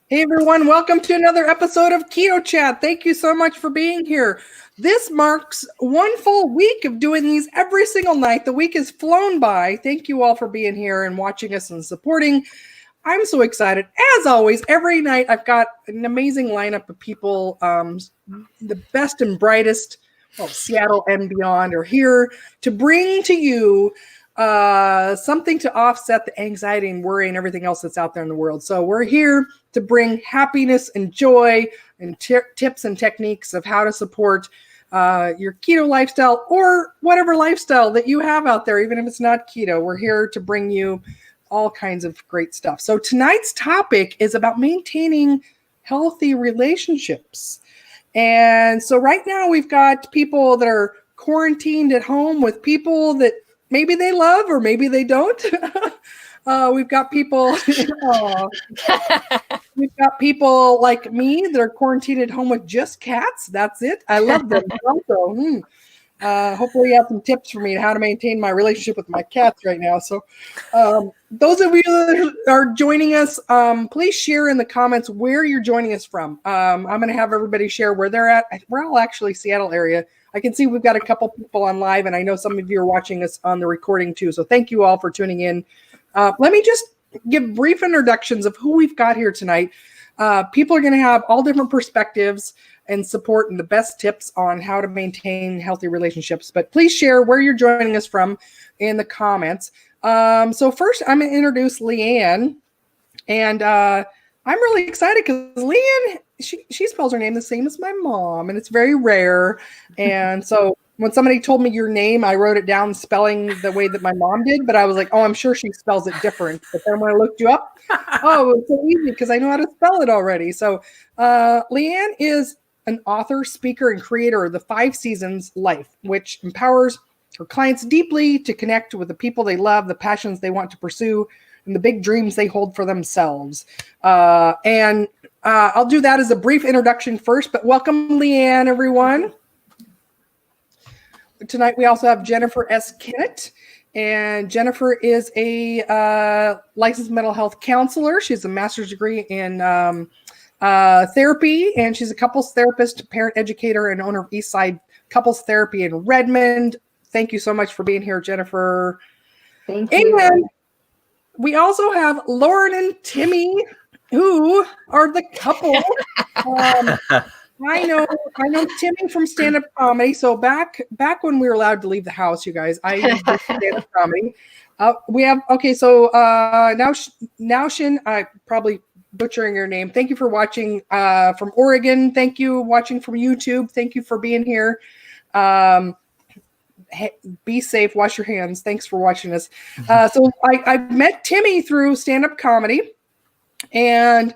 Hey everyone, welcome to another episode of Keto Chat. Thank you so much for being here. This marks one full week of doing these every single night. The week has flown by. Thank you all for being here and watching us and supporting. I'm so excited. As always, every night I've got an amazing lineup of people. The best and brightest of Seattle and beyond are here to bring to you something to offset the anxiety and worry and everything else that's out there in the world. So we're here to bring happiness and joy and tips and techniques of how to support your keto lifestyle or whatever lifestyle that you have out there, even if it's not keto. We're here to bring you all kinds of great stuff. So tonight's topic is about maintaining healthy relationships. And so right now we've got people that are quarantined at home with people that maybe they love or maybe they don't. We've got people like me that are quarantined at home with just cats. That's it. I love them. Also, hopefully you have some tips for me on how to maintain my relationship with my cats right now. So those of you that are joining us, please share in the comments where you're joining us from. I'm going to have everybody share where they're at. We're all actually Seattle area. I can see we've got a couple people on live, and I know some of you are watching us on the recording too. So thank you all for tuning in. Let me just give brief introductions of who we've got here tonight. People are going to have all different perspectives and support and the best tips on how to maintain healthy relationships. But please share where you're joining us from in the comments. So first, I'm going to introduce Leanne. And I'm really excited because Leanne, she spells her name the same as my mom, and it's very rare. And so when somebody told me your name, I wrote it down spelling the way that my mom did, but I was like, oh, I'm sure she spells it different. But then when I looked you up, oh, it's so easy because I know how to spell it already. So Leanne is an author, speaker, and creator of the 5 Seasons Life, which empowers her clients deeply to connect with the people they love, the passions they want to pursue, and the big dreams they hold for themselves. And I'll do that as a brief introduction first, but welcome, Leanne, everyone. Tonight, we also have Jennifer S. Kennett, and Jennifer is a licensed mental health counselor. She has a master's degree in therapy, and she's a couples therapist, parent educator, and owner of Eastside Couples Therapy in Redmond. Thank you so much for being here, Jennifer. Thank you. And we also have Lauren and Timmy, who are the couple. I know Timmy from stand-up comedy. So back when we were allowed to leave the house, you guys, I did stand-up comedy. We have Naushin, I probably butchering your name. Thank you for watching from Oregon. Thank you watching from YouTube. Thank you for being here. Be safe. Wash your hands. Thanks for watching us. So I met Timmy through stand-up comedy, and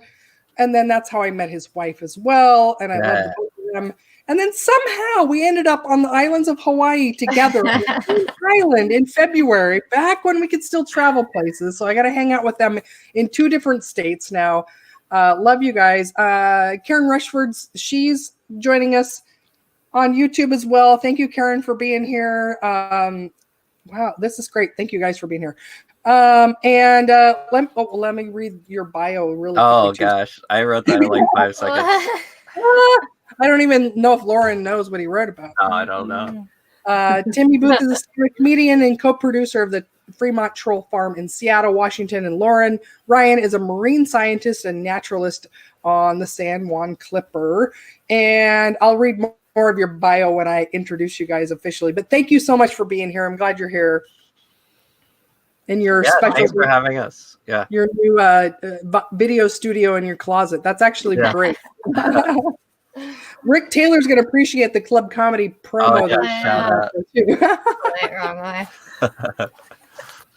then that's how I met his wife as well. And I love the both of them. And then somehow we ended up on the islands of Hawaii together on the island in February, back when we could still travel places. So I got to hang out with them in 2 different states now. Love you guys. Karen Rushford's, she's joining us on YouTube as well. Thank you, Karen, for being here. Wow, this is great. Thank you guys for being here. Let me read your bio really quickly. Oh gosh, I wrote that in like 5 seconds. I don't even know if Lauren knows what he wrote about. Oh, I don't know. Timmy Booth is a comedian and co-producer of the Fremont Troll Farm in Seattle, Washington. And Lauren Ryan is a marine scientist and naturalist on the San Juan Clipper. And I'll read more of your bio when I introduce you guys officially. But thank you so much for being here. I'm glad you're here. And your special. Thanks for having us. Yeah. Your new video studio in your closet. That's actually great. Rick Taylor's going to appreciate the club comedy promo. Wrong way.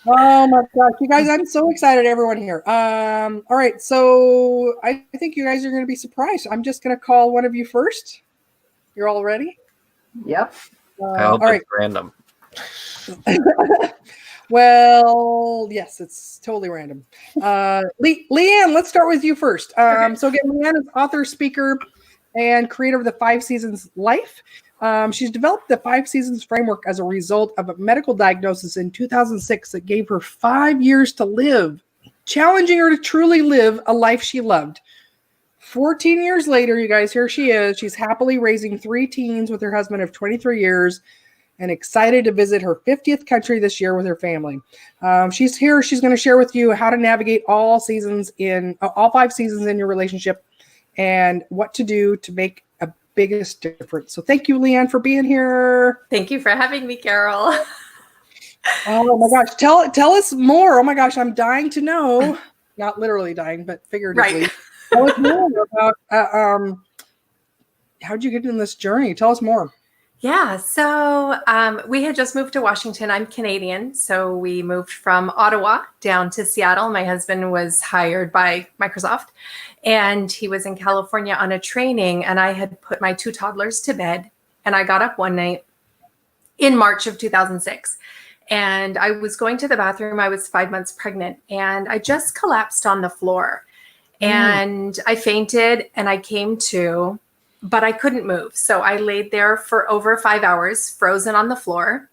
Oh my gosh, you guys, I'm so excited, everyone here. All right, so I think you guys are going to be surprised. I'm just going to call one of you first. You're all ready? Yep. I hope it's random. Well, yes, it's totally random. Leanne, let's start with you first. So again, Leanne is author, speaker, and creator of the 5 Seasons Life. She's developed the 5 Seasons framework as a result of a medical diagnosis in 2006 that gave her 5 years to live, challenging her to truly live a life she loved. 14 years later, you guys, here she is. She's happily raising 3 teens with her husband of 23 years and excited to visit her 50th country this year with her family. She's here. She's going to share with you how to navigate all 5 seasons in your relationship and what to do to make a biggest difference. So thank you, Leanne, for being here. Thank you for having me, Carol. Oh my gosh. Tell us more. Oh my gosh. I'm dying to know, not literally dying, but figuratively. Right. Tell us more about, how'd you get in this journey? Tell us more. Yeah, so we had just moved to Washington. I'm Canadian, so we moved from Ottawa down to Seattle. My husband was hired by Microsoft, and he was in California on a training, and I had put my 2 toddlers to bed, and I got up one night in March of 2006, and I was going to the bathroom. I was 5 months pregnant, and I just collapsed on the floor, and I fainted, and I came to, but I couldn't move. So I laid there for over 5 hours, frozen on the floor.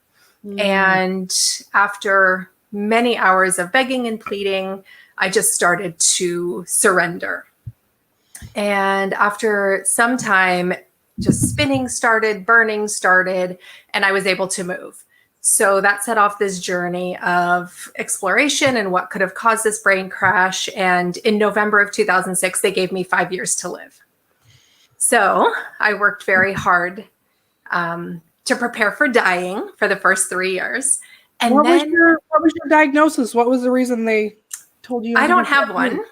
And after many hours of begging and pleading, I just started to surrender. And after some time, just spinning started, burning started, and I was able to move. So that set off this journey of exploration and what could have caused this brain crash. And in November of 2006, they gave me 5 years to live. So I worked very hard to prepare for dying for the first 3 years. And what was your diagnosis? What was the reason they told you? I don't have one.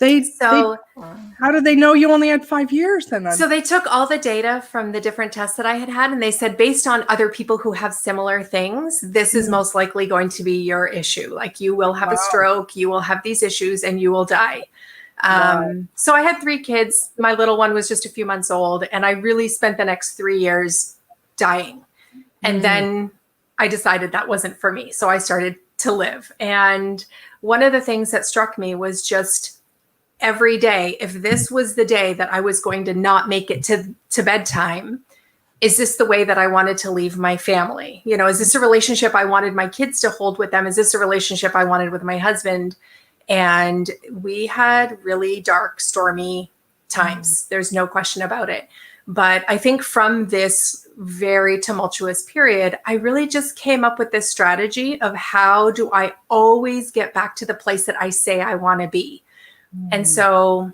How did they know you only had 5 years then? So they took all the data from the different tests that I had, and they said, based on other people who have similar things, this is most likely going to be your issue. Like, you will have a stroke, you will have these issues, and you will die. So I had 3 kids. My little one was just a few months old, and I really spent the next 3 years dying. And then I decided that wasn't for me. So I started to live. And one of the things that struck me was just every day, if this was the day that I was going to not make it to bedtime, is this the way that I wanted to leave my family? You know, is this a relationship I wanted my kids to hold with them? Is this a relationship I wanted with my husband? And we had really dark, stormy times. There's no question about it. But I think from this very tumultuous period, I really just came up with this strategy of how do I always get back to the place that I say I want to be? And so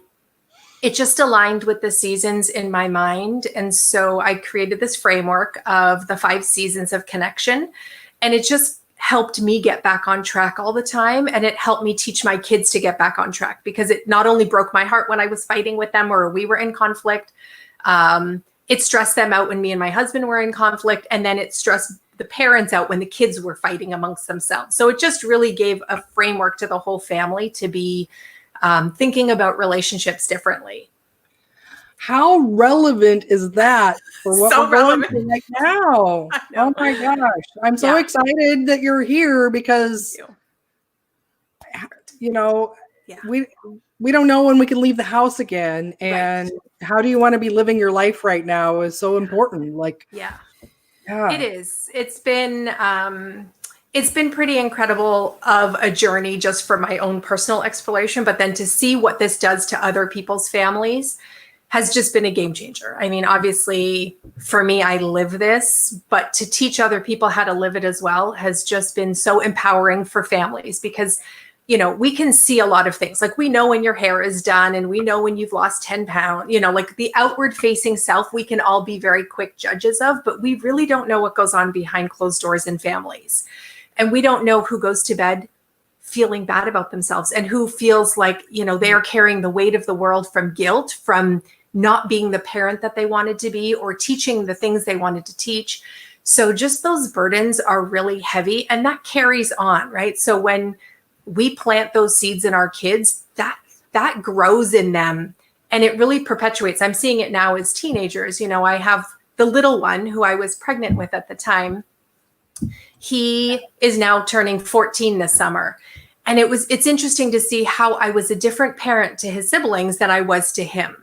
it just aligned with the seasons in my mind. And so I created this framework of the 5 seasons of connection. And it just helped me get back on track all the time. And it helped me teach my kids to get back on track, because it not only broke my heart when I was fighting with them or we were in conflict, it stressed them out when me and my husband were in conflict. And then it stressed the parents out when the kids were fighting amongst themselves. So it just really gave a framework to the whole family to be thinking about relationships differently. How relevant is that for what we're going through right now? Oh my gosh. I'm so excited that you're here, because, you know, we don't know when we can leave the house again. And how do you want to be living your life right now is so important. Like, it is. It's been pretty incredible of a journey just for my own personal exploration, but then to see what this does to other people's families has just been a game changer. I mean, obviously for me, I live this, but to teach other people how to live it as well has just been so empowering for families, because, you know, we can see a lot of things. Like, we know when your hair is done, and we know when you've lost 10 pounds, you know, like the outward facing self, we can all be very quick judges of, but we really don't know what goes on behind closed doors in families. And we don't know who goes to bed feeling bad about themselves and who feels like, you know, they are carrying the weight of the world from guilt, from not being the parent that they wanted to be or teaching the things they wanted to teach. So just those burdens are really heavy, and that carries on, right? So when we plant those seeds in our kids, that grows in them, and it really perpetuates. I'm seeing it now as teenagers. You know, I have the little one who I was pregnant with at the time. He is now turning 14 this summer. And it's interesting to see how I was a different parent to his siblings than I was to him.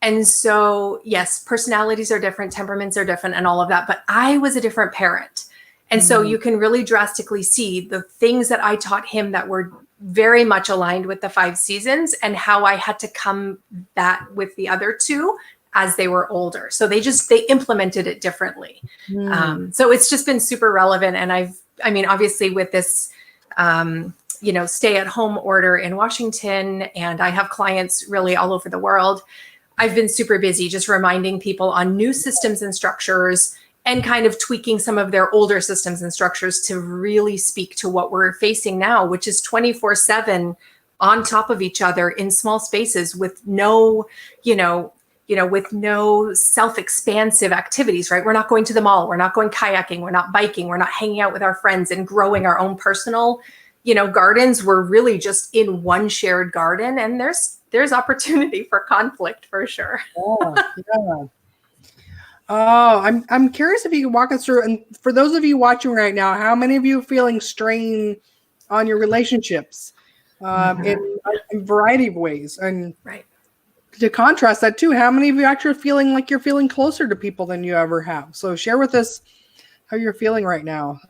And so, yes, personalities are different, temperaments are different, and all of that, but I was a different parent. And so you can really drastically see the things that I taught him that were very much aligned with the 5 seasons and how I had to come that with the other 2 as they were older. So they implemented it differently. So it's just been super relevant. And obviously with this, stay at home order in Washington, and I have clients really all over the world. I've been super busy just reminding people on new systems and structures and kind of tweaking some of their older systems and structures to really speak to what we're facing now, which is 24/7 on top of each other in small spaces with no, with no self-expansive activities, right? We're not going to the mall. We're not going kayaking. We're not biking. We're not hanging out with our friends and growing our own personal, gardens. We're really just in one shared garden, and there's opportunity for conflict for sure. Yeah. Oh, I'm curious if you can walk us through, and for those of you watching right now, how many of you are feeling strain on your relationships in a variety of ways? And right. To contrast that too, how many of you actually are feeling like you're feeling closer to people than you ever have? So share with us how you're feeling right now.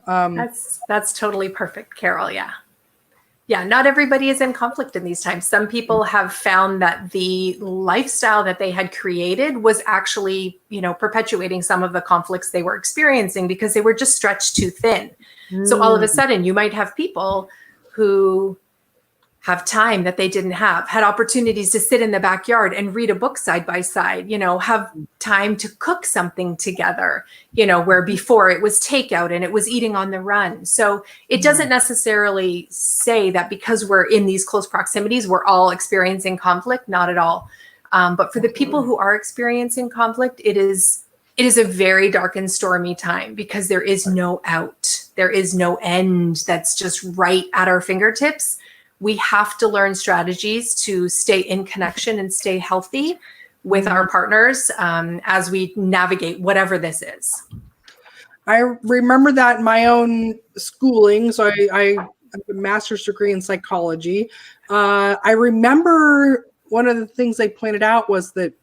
That's totally perfect, Carol. Yeah, not everybody is in conflict in these times. Some people have found that the lifestyle that they had created was actually, perpetuating some of the conflicts they were experiencing because they were just stretched too thin. So all of a sudden you might have people who have time that they didn't have, had opportunities to sit in the backyard and read a book side by side, have time to cook something together, where before it was takeout and it was eating on the run. So it doesn't necessarily say that because we're in these close proximities, we're all experiencing conflict, not at all. But for the people who are experiencing conflict, it is a very dark and stormy time because there is no out. There is no end that's just right at our fingertips. We have to learn strategies to stay in connection and stay healthy with our partners as we navigate whatever this is. I remember that in my own schooling. So I have a master's degree in psychology. I remember one of the things they pointed out was that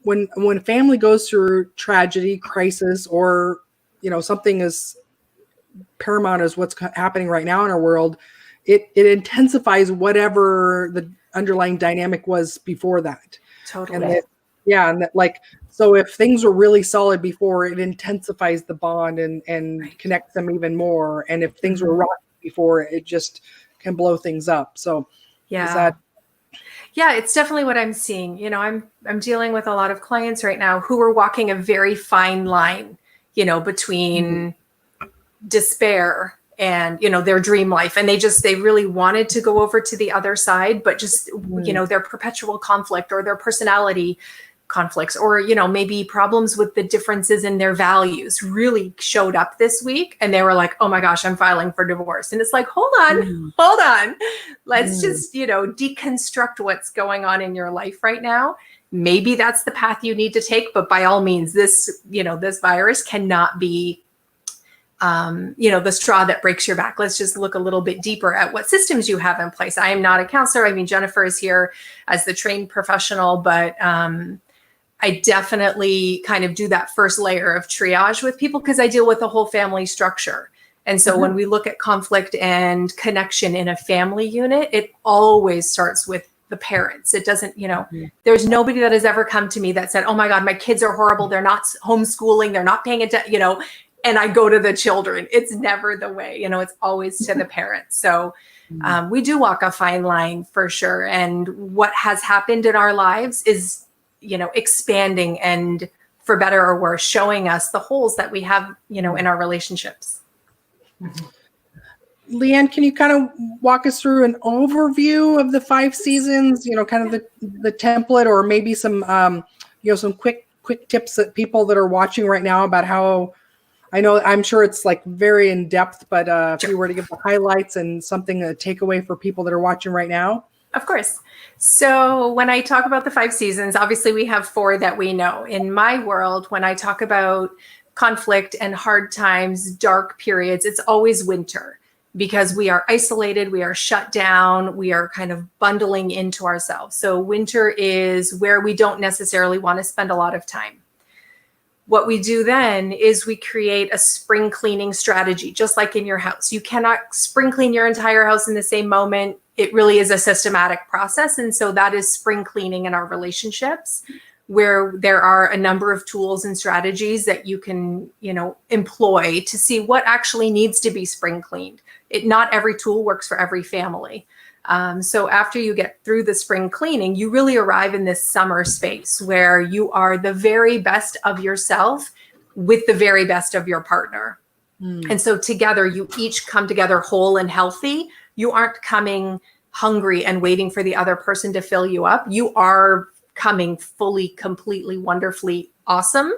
when a family goes through tragedy, crisis, or something as paramount as what's happening right now in our world, it intensifies whatever the underlying dynamic was before that. Totally. So if things were really solid before, it intensifies the bond and Right. connects them even more. And if things were rocky before, it just can blow things up. So Yeah, it's definitely what I'm seeing. I'm dealing with a lot of clients right now who are walking a very fine line, between despair and, their dream life. And they really wanted to go over to the other side, but just, their perpetual conflict or their personality conflicts or, maybe problems with the differences in their values really showed up this week. And they were like, oh my gosh, I'm filing for divorce. And it's like, hold on. Let's just, deconstruct what's going on in your life right now. Maybe that's the path you need to take. But by all means, this virus cannot be the straw that breaks your back. Let's just look a little bit deeper at what systems you have in place. I am not a counselor. Jennifer is here as the trained professional, but I definitely kind of do that first layer of triage with people because I deal with the whole family structure. And so when we look at conflict and connection in a family unit, it always starts with the parents. It doesn't, there's nobody that has ever come to me that said, oh my God, my kids are horrible. They're not homeschooling. They're not paying attention, and I go to the children. It's never the way, it's always to the parents. So we do walk a fine line for sure. And what has happened in our lives is, expanding and for better or worse, showing us the holes that we have, in our relationships. Leanne, can you kind of walk us through an overview of the 5 seasons, kind of the template, or maybe some, some quick tips that people that are watching right now about how, I'm sure it's like very in depth, but if you were to give the highlights and something, a takeaway for people that are watching right now. Of course. So when I talk about the 5 seasons, obviously we have 4 that we know. In my world, when I talk about conflict and hard times, dark periods, it's always winter because we are isolated, we are shut down, we are kind of bundling into ourselves. So winter is where we don't necessarily want to spend a lot of time. What we do then is we create a spring cleaning strategy, just like in your house. You cannot spring clean your entire house in the same moment. It really is a systematic process. And so that is spring cleaning in our relationships, where there are a number of tools and strategies that you can, employ to see what actually needs to be spring cleaned. Not every tool works for every family. So after you get through the spring cleaning, you really arrive in this summer space where you are the very best of yourself with the very best of your partner. And so together, you each come together whole and healthy. You aren't coming hungry and waiting for the other person to fill you up. You are coming fully, completely, wonderfully awesome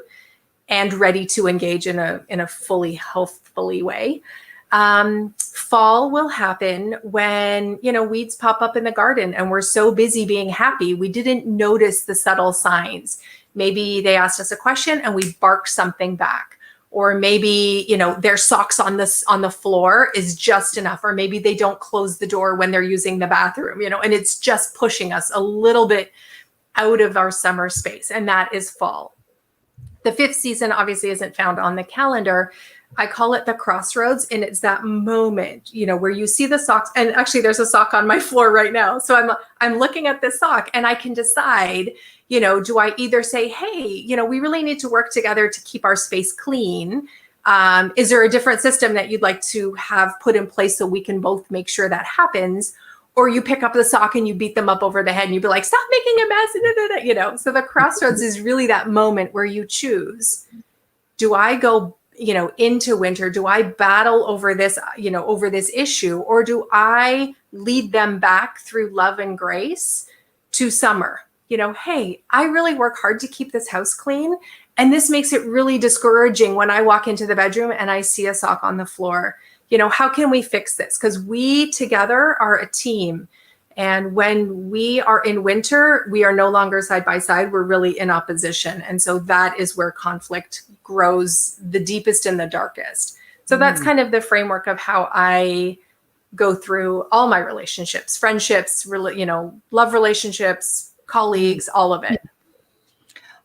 and ready to engage in a fully healthfully way. Fall will happen when, weeds pop up in the garden and we're so busy being happy, we didn't notice the subtle signs. Maybe they asked us a question and we barked something back. Or maybe, their socks on the floor is just enough. Or maybe they don't close the door when they're using the bathroom, and it's just pushing us a little bit out of our summer space. And that is fall. The fifth season obviously isn't found on the calendar. I call it the crossroads. And it's that moment, where you see the socks. And actually there's a sock on my floor right now. So I'm looking at this sock and I can decide, do I either say, hey, we really need to work together to keep our space clean. Is there a different system that you'd like to have put in place so we can both make sure that happens? Or you pick up the sock and you beat them up over the head and you'd be like, stop making a mess. So the crossroads is really that moment where you choose, do I go, into winter? Do I battle over this, over this issue? Or do I lead them back through love and grace to summer? Hey, I really work hard to keep this house clean. And this makes it really discouraging when I walk into the bedroom and I see a sock on the floor. How can we fix this? Because we together are a team. And when we are in winter, we are no longer side by side. We're really in opposition. And so that is where conflict grows the deepest and the darkest. So that's kind of the framework of how I go through all my relationships, friendships, love relationships, colleagues, all of it.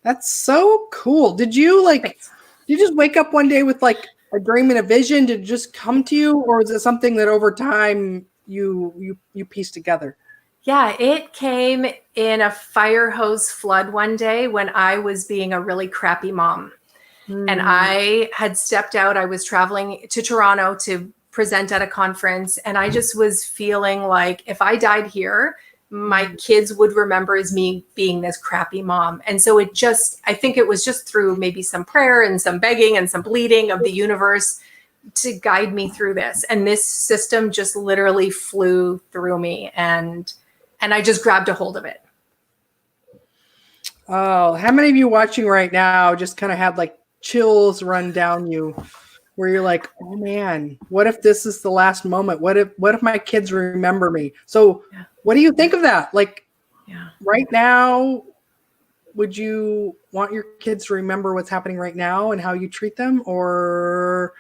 That's so cool. Did you Thanks. you just wake up one day with like a dream and a vision? Did it just come to you, or is it something that over time you piece together? Yeah, it came in a fire hose flood one day when I was being a really crappy mom. And I had stepped out. I was traveling to Toronto to present at a conference. And I just was feeling like if I died here, my kids would remember as me being this crappy mom. And so I think it was just through maybe some prayer and some begging and some bleeding of the universe to guide me through this. And this system just literally flew through me and I just grabbed a hold of it. Oh, how many of you watching right now just kind of had like chills run down you where you're like, oh man, what if this is the last moment? What if my kids remember me? So what do you think of that? Like right now, would you want your kids to remember what's happening right now and how you treat them? Or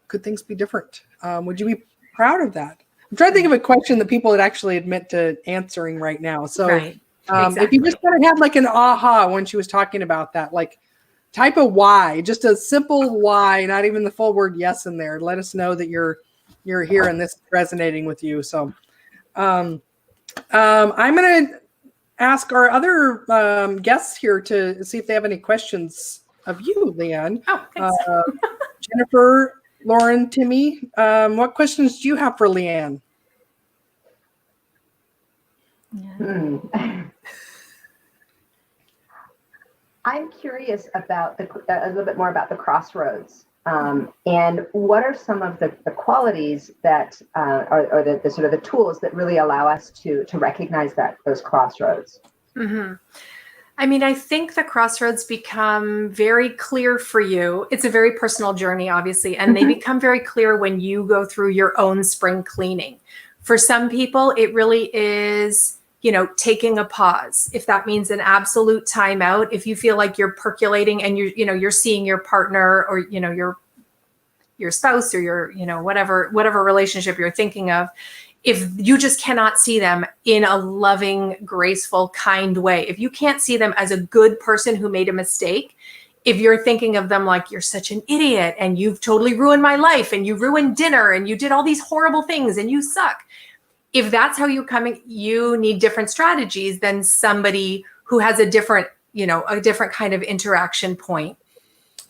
could things be different? Would you be proud of that? I'm trying to think of a question that people would actually admit to answering right now. So Exactly. if you just kind of had like an aha when she was talking about that, like type a why, just a simple why, not even the full word yes in there. Let us know that you're here and this is resonating with you. So I'm going to ask our other guests here to see if they have any questions of you, Leanne. Oh, thanks. Jennifer, Lauren, Timmy, what questions do you have for Leanne? I'm curious about a little bit more about the crossroads, and what are some of the qualities that are the sort of the tools that really allow us to recognize those crossroads. Mm-hmm. I mean, I think the crossroads become very clear for you. It's a very personal journey, obviously, and they become very clear when you go through your own spring cleaning. For some people, it really is, taking a pause. If that means an absolute timeout, if you feel like you're percolating and you're seeing your partner or, your spouse or your, whatever relationship you're thinking of, if you just cannot see them in a loving, graceful, kind way, if you can't see them as a good person who made a mistake, if you're thinking of them like you're such an idiot and you've totally ruined my life and you ruined dinner and you did all these horrible things and you suck. If that's how you're coming, you need different strategies than somebody who has a different kind of interaction point.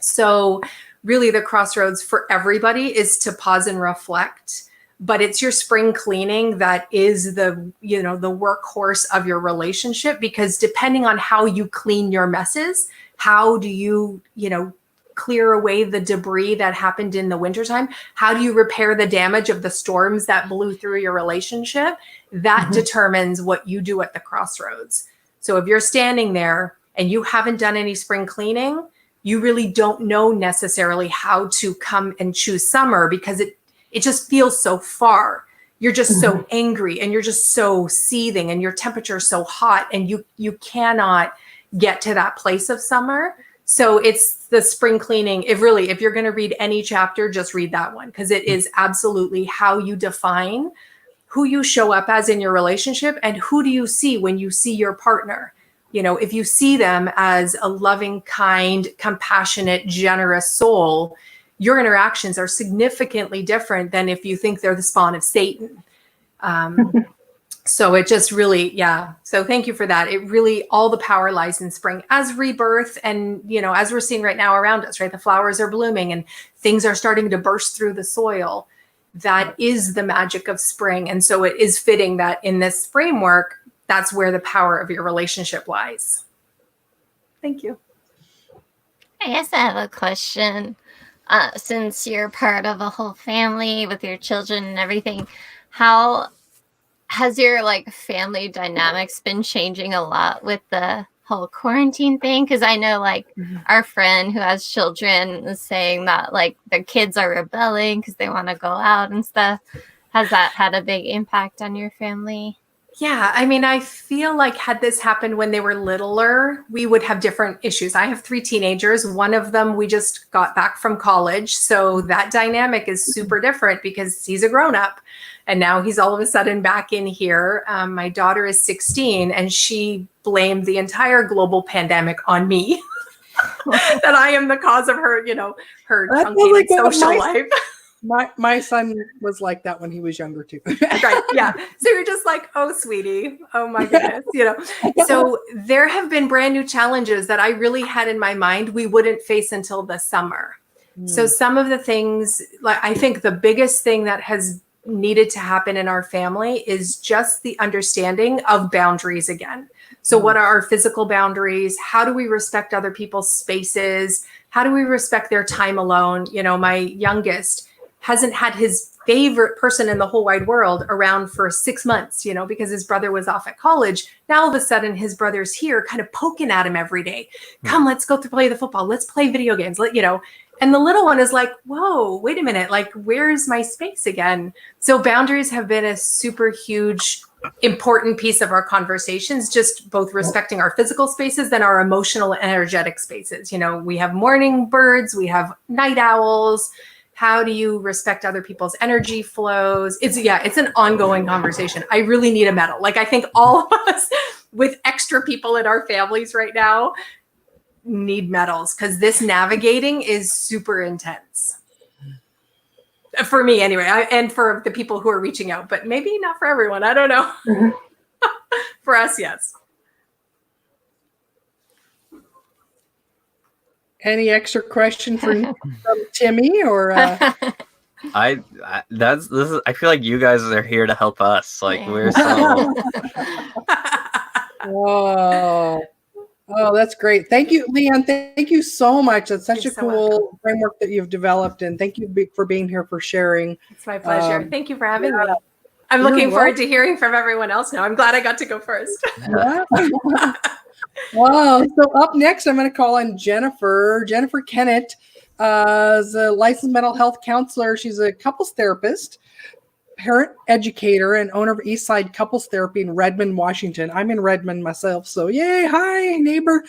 So really the crossroads for everybody is to pause and reflect, but it's your spring cleaning that is the workhorse of your relationship, because depending on how you clean your messes, how do you, clear away the debris that happened in the wintertime? How do you repair the damage of the storms that blew through your relationship? That determines what you do at the crossroads. So if you're standing there and you haven't done any spring cleaning, you really don't know necessarily how to come and choose summer, because it just feels so far. You're just so angry and you're just so seething and your temperature is so hot and you cannot get to that place of summer. So it's the spring cleaning. If you're going to read any chapter, just read that one, because it is absolutely how you define who you show up as in your relationship and who do you see when you see your partner. If you see them as a loving, kind, compassionate, generous soul, your interactions are significantly different than if you think they're the spawn of Satan. So it just really, So thank you for that. It really, all the power lies in spring as rebirth. And, as we're seeing right now around us, right? The flowers are blooming and things are starting to burst through the soil. That is the magic of spring. And so it is fitting that in this framework, that's where the power of your relationship lies. Thank you. I guess I have a question. Since you're part of a whole family with your children and everything, how has your family dynamics been changing a lot with the whole quarantine thing? Because I know our friend who has children is saying that their kids are rebelling because they want to go out and stuff. Has that had a big impact on your family? Yeah, I feel like had this happened when they were littler, we would have different issues. I have 3 teenagers. One of them we just got back from college. So that dynamic is super different because he's a grown-up. And now he's all of a sudden back in here. My daughter is 16 and she blamed the entire global pandemic on me. That I am the cause of her, her truncated social life. My son was like that when he was younger too. Right. Yeah. So you're just like, oh, sweetie. Oh my goodness. So there have been brand new challenges that I really had in my mind we wouldn't face until the summer. So some of the things, I think the biggest thing that has needed to happen in our family is just the understanding of boundaries again. So what are our physical boundaries? How do we respect other people's spaces? How do we respect their time alone? My youngest hasn't had his favorite person in the whole wide world around for 6 months, because his brother was off at college. Now all of a sudden his brother's here kind of poking at him every day. Come, let's go to play the football. Let's play video games. And the little one is like, whoa, wait a minute. Where's my space again? So boundaries have been a super huge, important piece of our conversations, just both respecting our physical spaces and our emotional and energetic spaces. We have morning birds, we have night owls. How do you respect other people's energy flows? It's an ongoing conversation. I really need a medal. I think all of us with extra people in our families right now need medals, because this navigating is super intense. For me anyway, and for the people who are reaching out, but maybe not for everyone. I don't know. For us, yes. Any extra question from Timmy or? I feel like you guys are here to help us. We're so. Oh, that's great. Thank you, Leanne. Thank you so much. That's such a cool framework that you've developed. And thank you for being here, for sharing. It's my pleasure. Thank you for having me. I'm looking forward to hehearing from everyone else now. I'm glad I got to go first. Yeah. Wow. So up next, I'm going to call on Jennifer Kennett, is a licensed mental health counselor. She's a couples therapist, parent educator, and owner of Eastside Couples Therapy in Redmond, Washington. I'm in Redmond myself, so yay, hi, neighbor.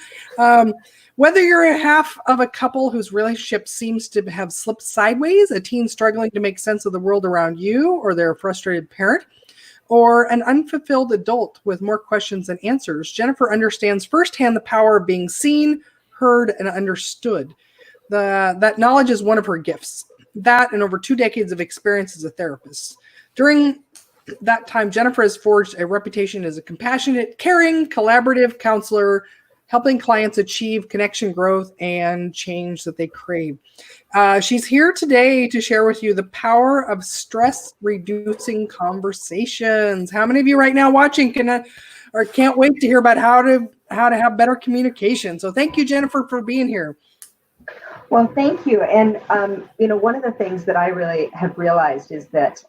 Whether you're a half of a couple whose relationship seems to have slipped sideways, a teen struggling to make sense of the world around you, or they're a frustrated parent, or an unfulfilled adult with more questions than answers, Jennifer understands firsthand the power of being seen, heard, and understood. That knowledge is one of her gifts. That and over 2 decades of experience as a therapist. During that time, Jennifer has forged a reputation as a compassionate, caring, collaborative counselor, helping clients achieve connection, growth, and change that they crave. She's here today to share with you the power of stress-reducing conversations. How many of you right now watching can't wait to hear about how to have better communication? So thank you, Jennifer, for being here. Well, thank you. And, one of the things that I really have realized is that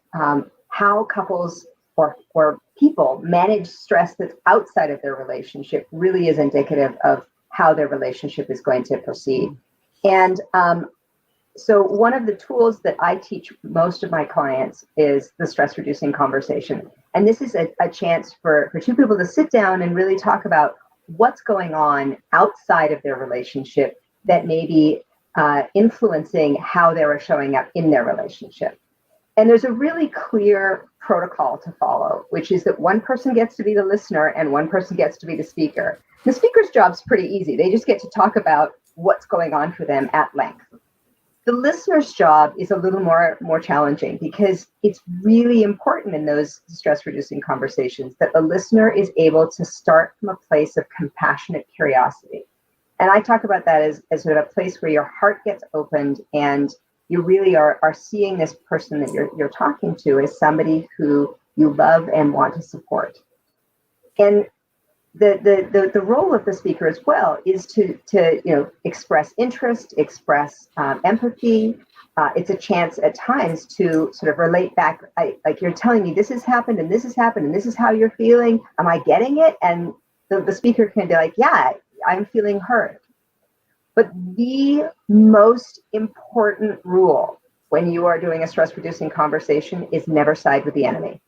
how couples or people manage stress that's outside of their relationship really is indicative of how their relationship is going to proceed. And so one of the tools that I teach most of my clients is the stress reducing conversation. And this is a chance for two people to sit down and really talk about what's going on outside of their relationship that may be influencing how they're showing up in their relationship. And there's a really clear protocol to follow, which is that one person gets to be the listener and one person gets to be the speaker. The speaker's job's pretty easy. They just get to talk about what's going on for them at length. The listener's job is a little more challenging because it's really important in those stress-reducing conversations that the listener is able to start from a place of compassionate curiosity. And I talk about that as sort of a place where your heart gets opened and you really are seeing this person that you're talking to as somebody who you love and want to support. And the role of the speaker as well is to express interest, express empathy. It's a chance at times to sort of relate back, like you're telling me this has happened and this has happened and this is how you're feeling. Am I getting it? And the speaker can be like, yeah, I'm feeling heard. But the most important rule when you are doing a stress-reducing conversation is never side with the enemy.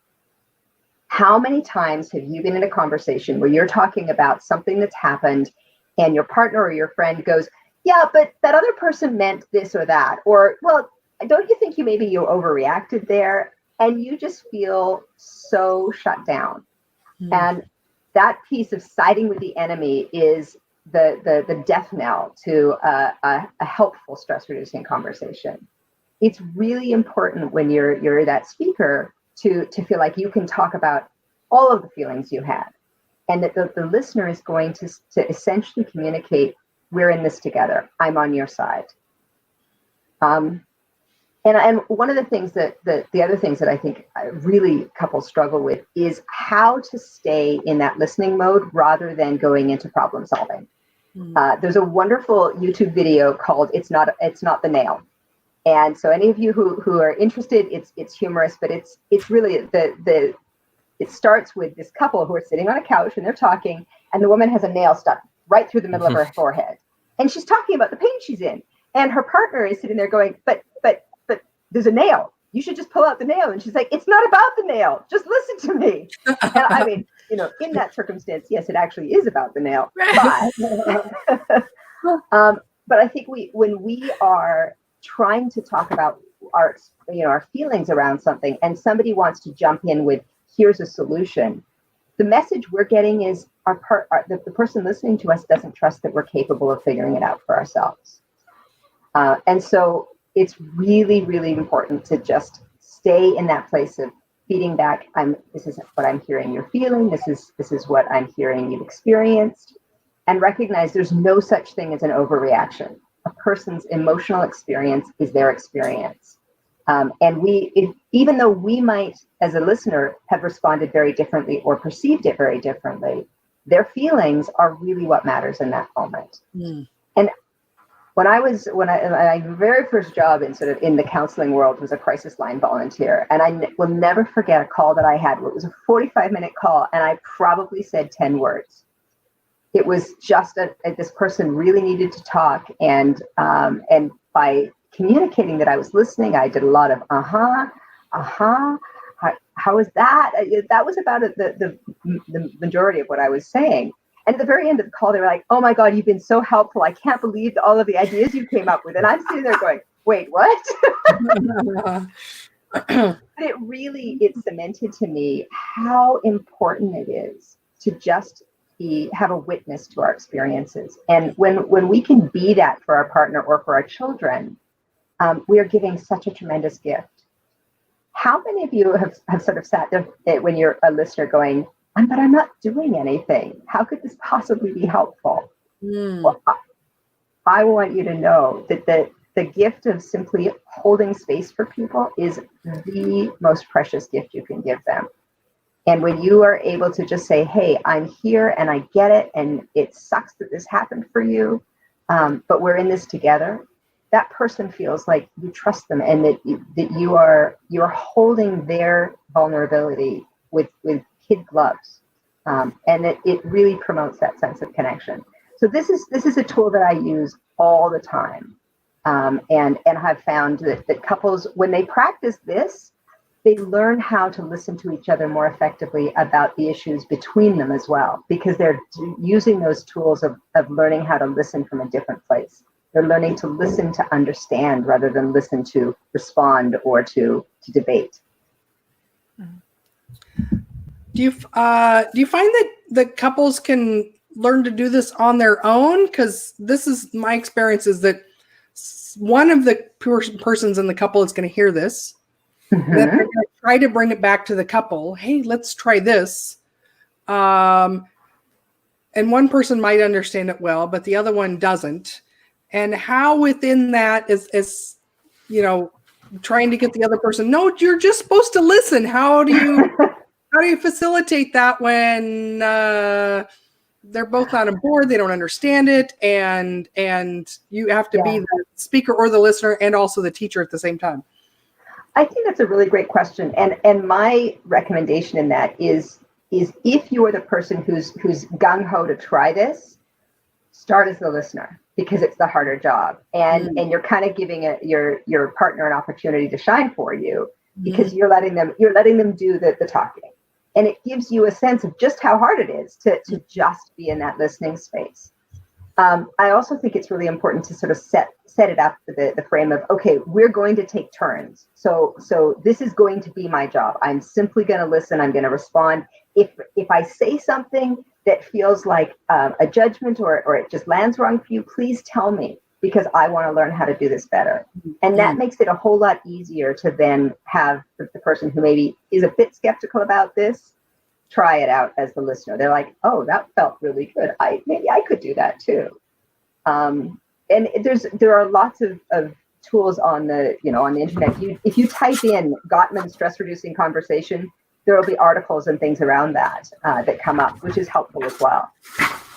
How many times have you been in a conversation where you're talking about something that's happened and your partner or your friend goes, yeah, but that other person meant this or that, or, well, don't you think you overreacted there? And you just feel so shut down. Mm. And that piece of siding with the enemy is the death knell to a helpful stress reducing conversation. It's really important when you're that speaker to feel like you can talk about all of the feelings you had, and that the listener is going to essentially communicate, we're in this together, I'm on your side. And one of the things the other things that I think really couples struggle with is how to stay in that listening mode rather than going into problem solving. There's a wonderful YouTube video called "It's Not the Nail," and so any of you who are interested, it's humorous, but it's really it starts with this couple who are sitting on a couch and they're talking, and the woman has a nail stuck right through the middle of her forehead, and she's talking about the pain she's in, and her partner is sitting there going, but there's a nail. You should just pull out the nail. And she's like, it's not about the nail. Just listen to me. And I mean, in that circumstance, yes, it actually is about the nail. But I think when we are trying to talk about our feelings around something, and somebody wants to jump in with, here's a solution, the message we're getting is the person listening to us doesn't trust that we're capable of figuring it out for ourselves. And so it's really, really important to just stay in that place of feeding back. This is what I'm hearing you're feeling. This is what I'm hearing you've experienced, and recognize there's no such thing as an overreaction. A person's emotional experience is their experience. And even though we might, as a listener, have responded very differently or perceived it very differently, their feelings are really what matters in that moment. Mm. And my very first job in the counseling world was a crisis line volunteer. And I will never forget a call that I had. It was a 45-minute call, and I probably said 10 words. It was just this person really needed to talk. And by communicating that I was listening, I did a lot of, how is that? That was about the majority of what I was saying. And at the very end of the call, they were like, oh my God, you've been so helpful. I can't believe all of the ideas you came up with. And I'm sitting there going, wait, what? But it cemented to me how important it is to just, have a witness to our experiences. And when we can be that for our partner or for our children, we are giving such a tremendous gift. How many of you have sort of sat there when you're a listener going, but I'm not doing anything. How could this possibly be helpful? Well, I want you to know that the gift of simply holding space for people is the most precious gift you can give them. And when you are able to just say, hey, I'm here and I get it, and it sucks that this happened for you, but we're in this together, that person feels like you trust them, and that you are holding their vulnerability with kid gloves, and it really promotes that sense of connection. So this is a tool that I use all the time, and have found that couples, when they practice this, they learn how to listen to each other more effectively about the issues between them as well, because they're using those tools of learning how to listen from a different place. They're learning to listen to understand rather than listen to respond or to debate. Do you find that the couples can learn to do this on their own? Because this is my experience, is that one of the persons in the couple is going to hear this. Mm-hmm. Then they're going to try to bring it back to the couple. Hey, let's try this. And one person might understand it well, but the other one doesn't. And how within that is trying to get the other person, no, you're just supposed to listen. How do you facilitate that when they're both not on board, they don't understand it, and you have to be the speaker or the listener and also the teacher at the same time? I think that's a really great question. And my recommendation in that is if you're the person who's gung-ho to try this, start as the listener, because it's the harder job. And you're kind of giving your partner an opportunity to shine for you, because you're letting them do the talking. And it gives you a sense of just how hard it is to just be in that listening space. I also think it's really important to sort of set it up for the frame of, okay, we're going to take turns. So this is going to be my job. I'm simply going to listen. I'm going to respond. If I say something that feels like a judgment or it just lands wrong for you, please tell me, because I want to learn how to do this better. And that makes it a whole lot easier to then have the person who maybe is a bit skeptical about this try it out as the listener. They're like, oh, that felt really good. Maybe I could do that too. And there are lots of tools on the internet. If you type in Gottman stress reducing conversation, there will be articles and things around that come up, which is helpful as well.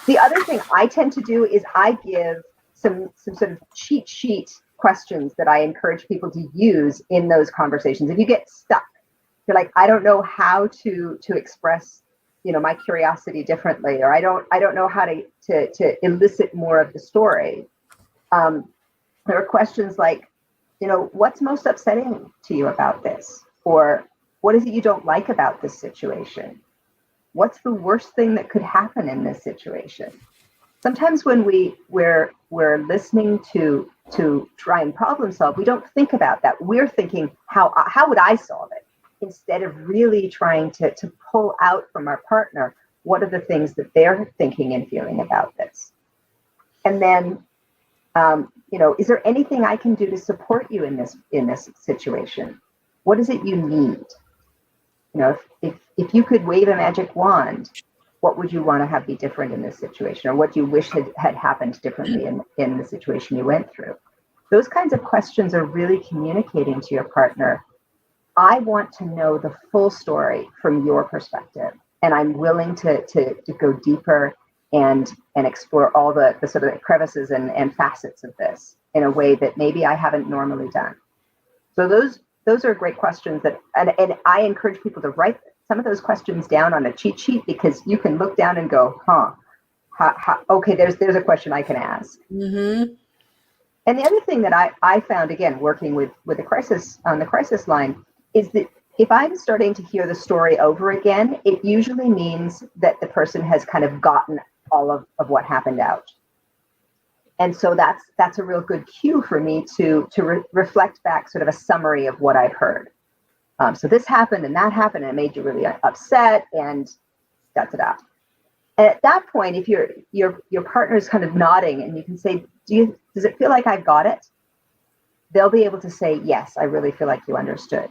The other thing I tend to do is I give some sort of cheat sheet questions that I encourage people to use in those conversations. If you get stuck, you're like, I don't know how to express, my curiosity differently, or I don't know how to elicit more of the story. There are questions like, what's most upsetting to you about this? Or what is it you don't like about this situation? What's the worst thing that could happen in this situation? Sometimes when we're listening to try and problem solve, we don't think about that. We're thinking, how would I solve it? Instead of really trying to pull out from our partner, what are the things that they're thinking and feeling about this? And then, is there anything I can do to support you in this situation? What is it you need? If you could wave a magic wand, what would you want to have be different in this situation? Or what do you wish had happened differently in the situation you went through? Those kinds of questions are really communicating to your partner, I want to know the full story from your perspective, and I'm willing to go deeper and explore all the sort of crevices and facets of this in a way that maybe I haven't normally done. So those are great questions and I encourage people to write some of those questions down on a cheat sheet, because you can look down and go, okay, there's a question I can ask. Mm-hmm. And the other thing that I found, again, working with the crisis on the crisis line, is that if I'm starting to hear the story over again, it usually means that the person has kind of gotten all of what happened out. And so that's a real good cue for me to reflect back sort of a summary of what I've heard. So this happened and that happened and it made you really upset and da-da-da. And at that point, if your partner is kind of nodding and you can say, does it feel like I've got it? They'll be able to say, yes, I really feel like you understood.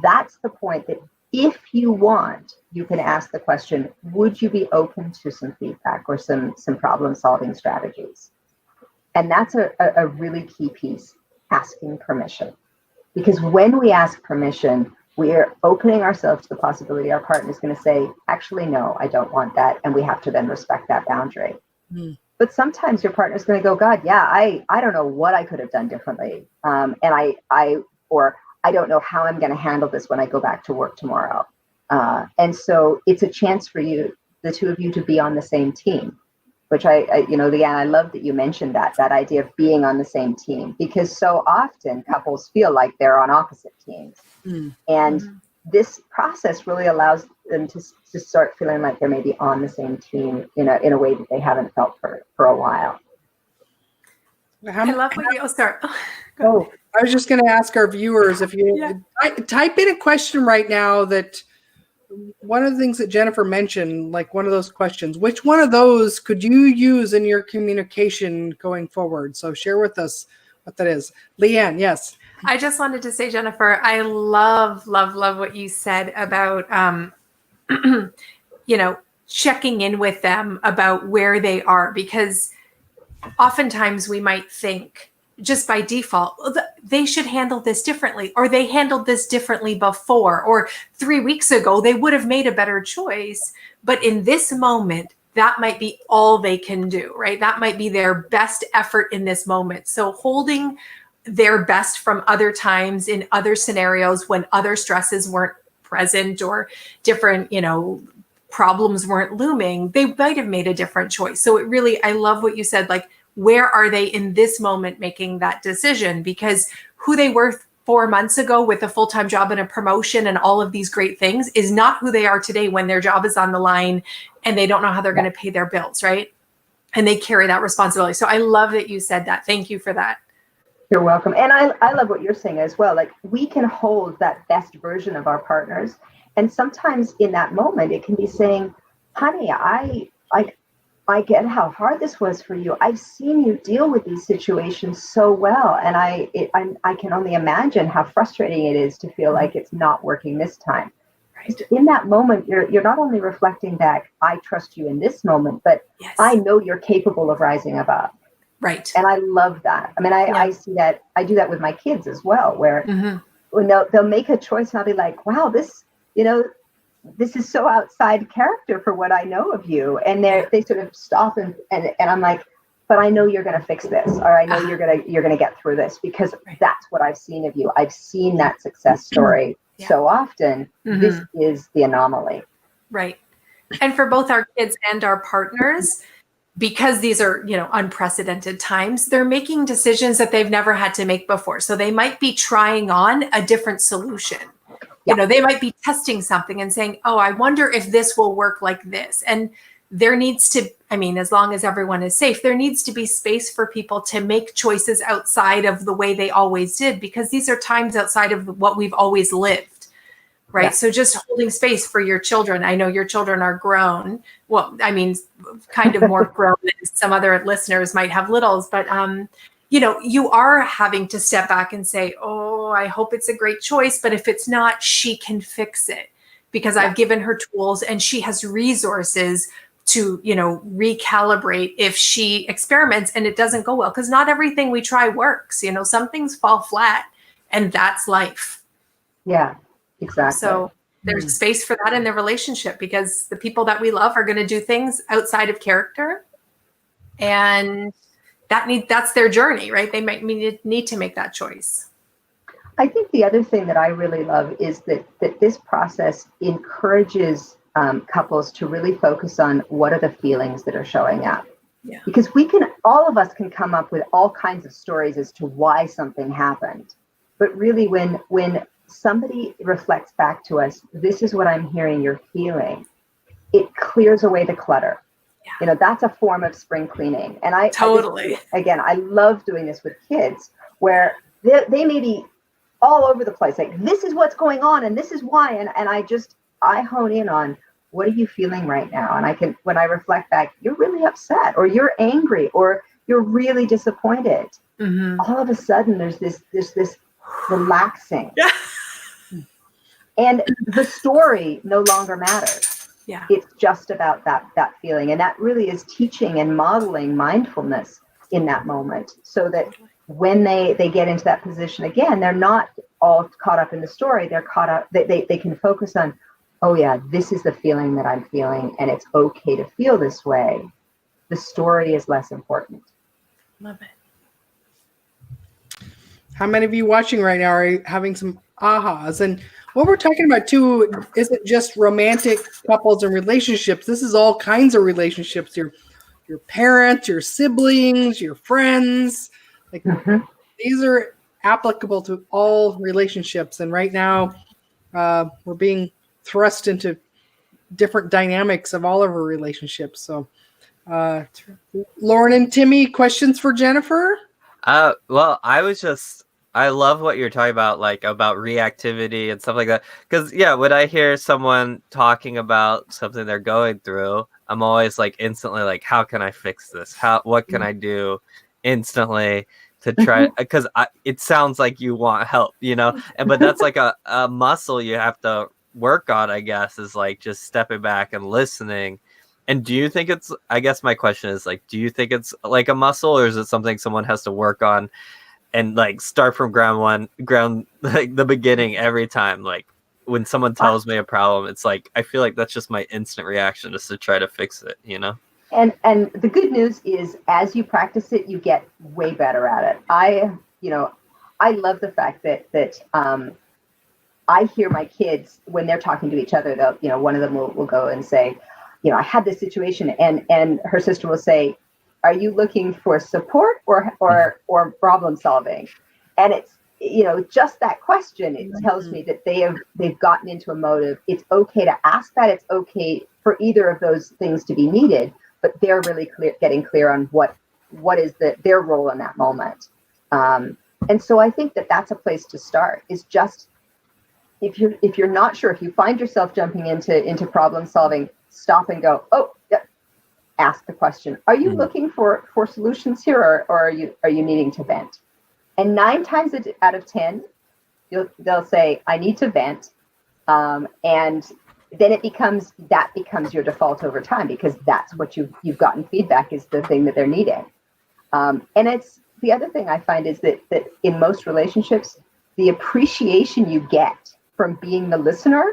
That's the point that if you want, you can ask the question, would you be open to some feedback or some problem solving strategies? And that's a really key piece, asking permission. Because when we ask permission, we are opening ourselves to the possibility our partner is going to say, actually, no, I don't want that. And we have to then respect that boundary. But sometimes your partner's going to go, God, yeah, I don't know what I could have done differently. And I don't know how I'm going to handle this when I go back to work tomorrow. And so it's a chance for you, the two of you, to be on the same team, which Leanne, I love that you mentioned that idea of being on the same team, because so often couples feel like they're on opposite teams. And this process really allows them to start feeling like they're maybe on the same team in a way that they haven't felt for a while. I love what you start. Oh, I was just going to ask our viewers if you type in a question right now that one of the things that Jennifer mentioned, like one of those questions, which one of those could you use in your communication going forward? So share with us what that is. Leanne, yes. I just wanted to say, Jennifer, I love what you said about, checking in with them about where they are, because oftentimes we might think just by default, they should handle this differently, or they handled this differently before, or 3 weeks ago, they would have made a better choice. But in this moment, that might be all they can do, right? That might be their best effort in this moment. So holding their best from other times in other scenarios when other stresses weren't present or different, problems weren't looming, they might have made a different choice. So it really, I love what you said, like, where are they in this moment making that decision? Because who they were 4 months ago with a full-time job and a promotion and all of these great things is not who they are today when their job is on the line and they don't know how they're going to pay their bills, right? And they carry that responsibility. So I love that you said that. Thank you for that. You're welcome. And I love what you're saying as well. Like, we can hold that best version of our partners. And sometimes in that moment, it can be saying, honey, I get how hard this was for you. I've seen you deal with these situations so well. And I can only imagine how frustrating it is to feel like it's not working this time. Right. In that moment, you're not only reflecting back, I trust you in this moment, but yes, I know you're capable of rising above. Right. And I love that. I mean, I see that. I do that with my kids as well, where when they'll make a choice and I'll be like, wow, this is so outside character for what I know of you. And they sort of stop and I'm like, but I know you're going to fix this, or I know you're going to get through this, because that's what I've seen of you. I've seen that success story so often. This is the anomaly. Right. And for both our kids and our partners, because these are, unprecedented times, they're making decisions that they've never had to make before. So they might be trying on a different solution. They might be testing something and saying, oh, I wonder if this will work like this. And there needs to, as long as everyone is safe, there needs to be space for people to make choices outside of the way they always did, because these are times outside of what we've always lived. Right. Yeah. So just holding space for your children. I know your children are grown. Well, kind of more grown than some other listeners might have littles, but, you are having to step back and say, oh, I hope it's a great choice, but if it's not, she can fix it, because I've given her tools and she has resources to, recalibrate if she experiments and it doesn't go well, because not everything we try works. Some things fall flat, and that's life. Yeah. Exactly. So there's space for that in the relationship, because the people that we love are going to do things outside of character, and that's their journey, right? They might need to make that choice. I think the other thing that I really love is that this process encourages couples to really focus on what are the feelings that are showing up. Yeah. Because all of us can come up with all kinds of stories as to why something happened. But really, when somebody reflects back to us, this is what I'm hearing you're feeling, it clears away the clutter. Yeah. That's a form of spring cleaning. And I love doing this with kids, where they may be all over the place. Like, this is what's going on and this is why. And I hone in on, what are you feeling right now? And when I reflect back, you're really upset, or you're angry, or you're really disappointed. Mm-hmm. All of a sudden there's this relaxing. Yeah. And the story no longer matters. Yeah. It's just about that feeling. And that really is teaching and modeling mindfulness in that moment, so that when they get into that position again, they're not all caught up in the story. They're caught up, they can focus on, oh yeah, this is the feeling that I'm feeling, and it's okay to feel this way. The story is less important. Love it. How many of you watching right now are having some ahas? And what we're talking about too isn't just romantic couples and relationships. This is all kinds of relationships. Your parents, your siblings, your friends. Like these are applicable to all relationships. And right now, we're being thrust into different dynamics of all of our relationships. So, Lauren and Timmy, questions for Jennifer? Well, I love what you're talking about, like about reactivity and stuff like that. Because when I hear someone talking about something they're going through, I'm always like instantly like, how can I fix this? What can I do instantly to try? Because it sounds like you want help, but that's like a muscle you have to work on, I guess, is like just stepping back and listening. And do you think I guess my question is like, do you think it's like a muscle, or is it something someone has to work on and like start from ground like the beginning every time? Like when someone tells me a problem, it's like, I feel like that's just my instant reaction, just to try to fix it, And the good news is, as you practice it, you get way better at it. I love the fact that I hear my kids when they're talking to each other, they'll, one of them will go and say, I had this situation, and her sister will say, are you looking for support or problem solving? And it's, just that question, it tells me that they've gotten into a motive. It's okay to ask that. It's okay for either of those things to be needed, but they're really getting clear on what is their role in that moment. And so I think that's a place to start, is just, if you're not sure, if you find yourself jumping into problem solving, stop and go, ask the question. Are you looking for solutions here, or are you needing to vent? And 9 times out of 10, they'll say, I need to vent. And then it becomes your default over time, because that's what you've gotten feedback is the thing that they're needing. And it's the other thing I find is that in most relationships, the appreciation you get from being the listener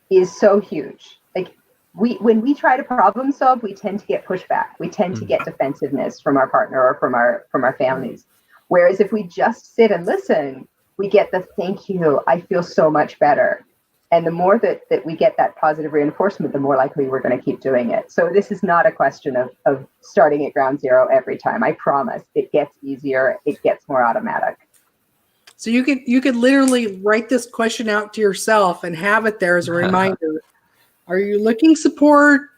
is so huge. Like when we try to problem solve, we tend to get pushback. We tend to get defensiveness from our partner or from our families. Whereas if we just sit and listen, we get the thank you, I feel so much better. And the more that we get that positive reinforcement, the more likely we're going to keep doing it. So this is not a question of starting at ground zero every time. I promise it gets easier. It gets more automatic. So you could literally write this question out to yourself and have it there as a reminder. Are you looking support?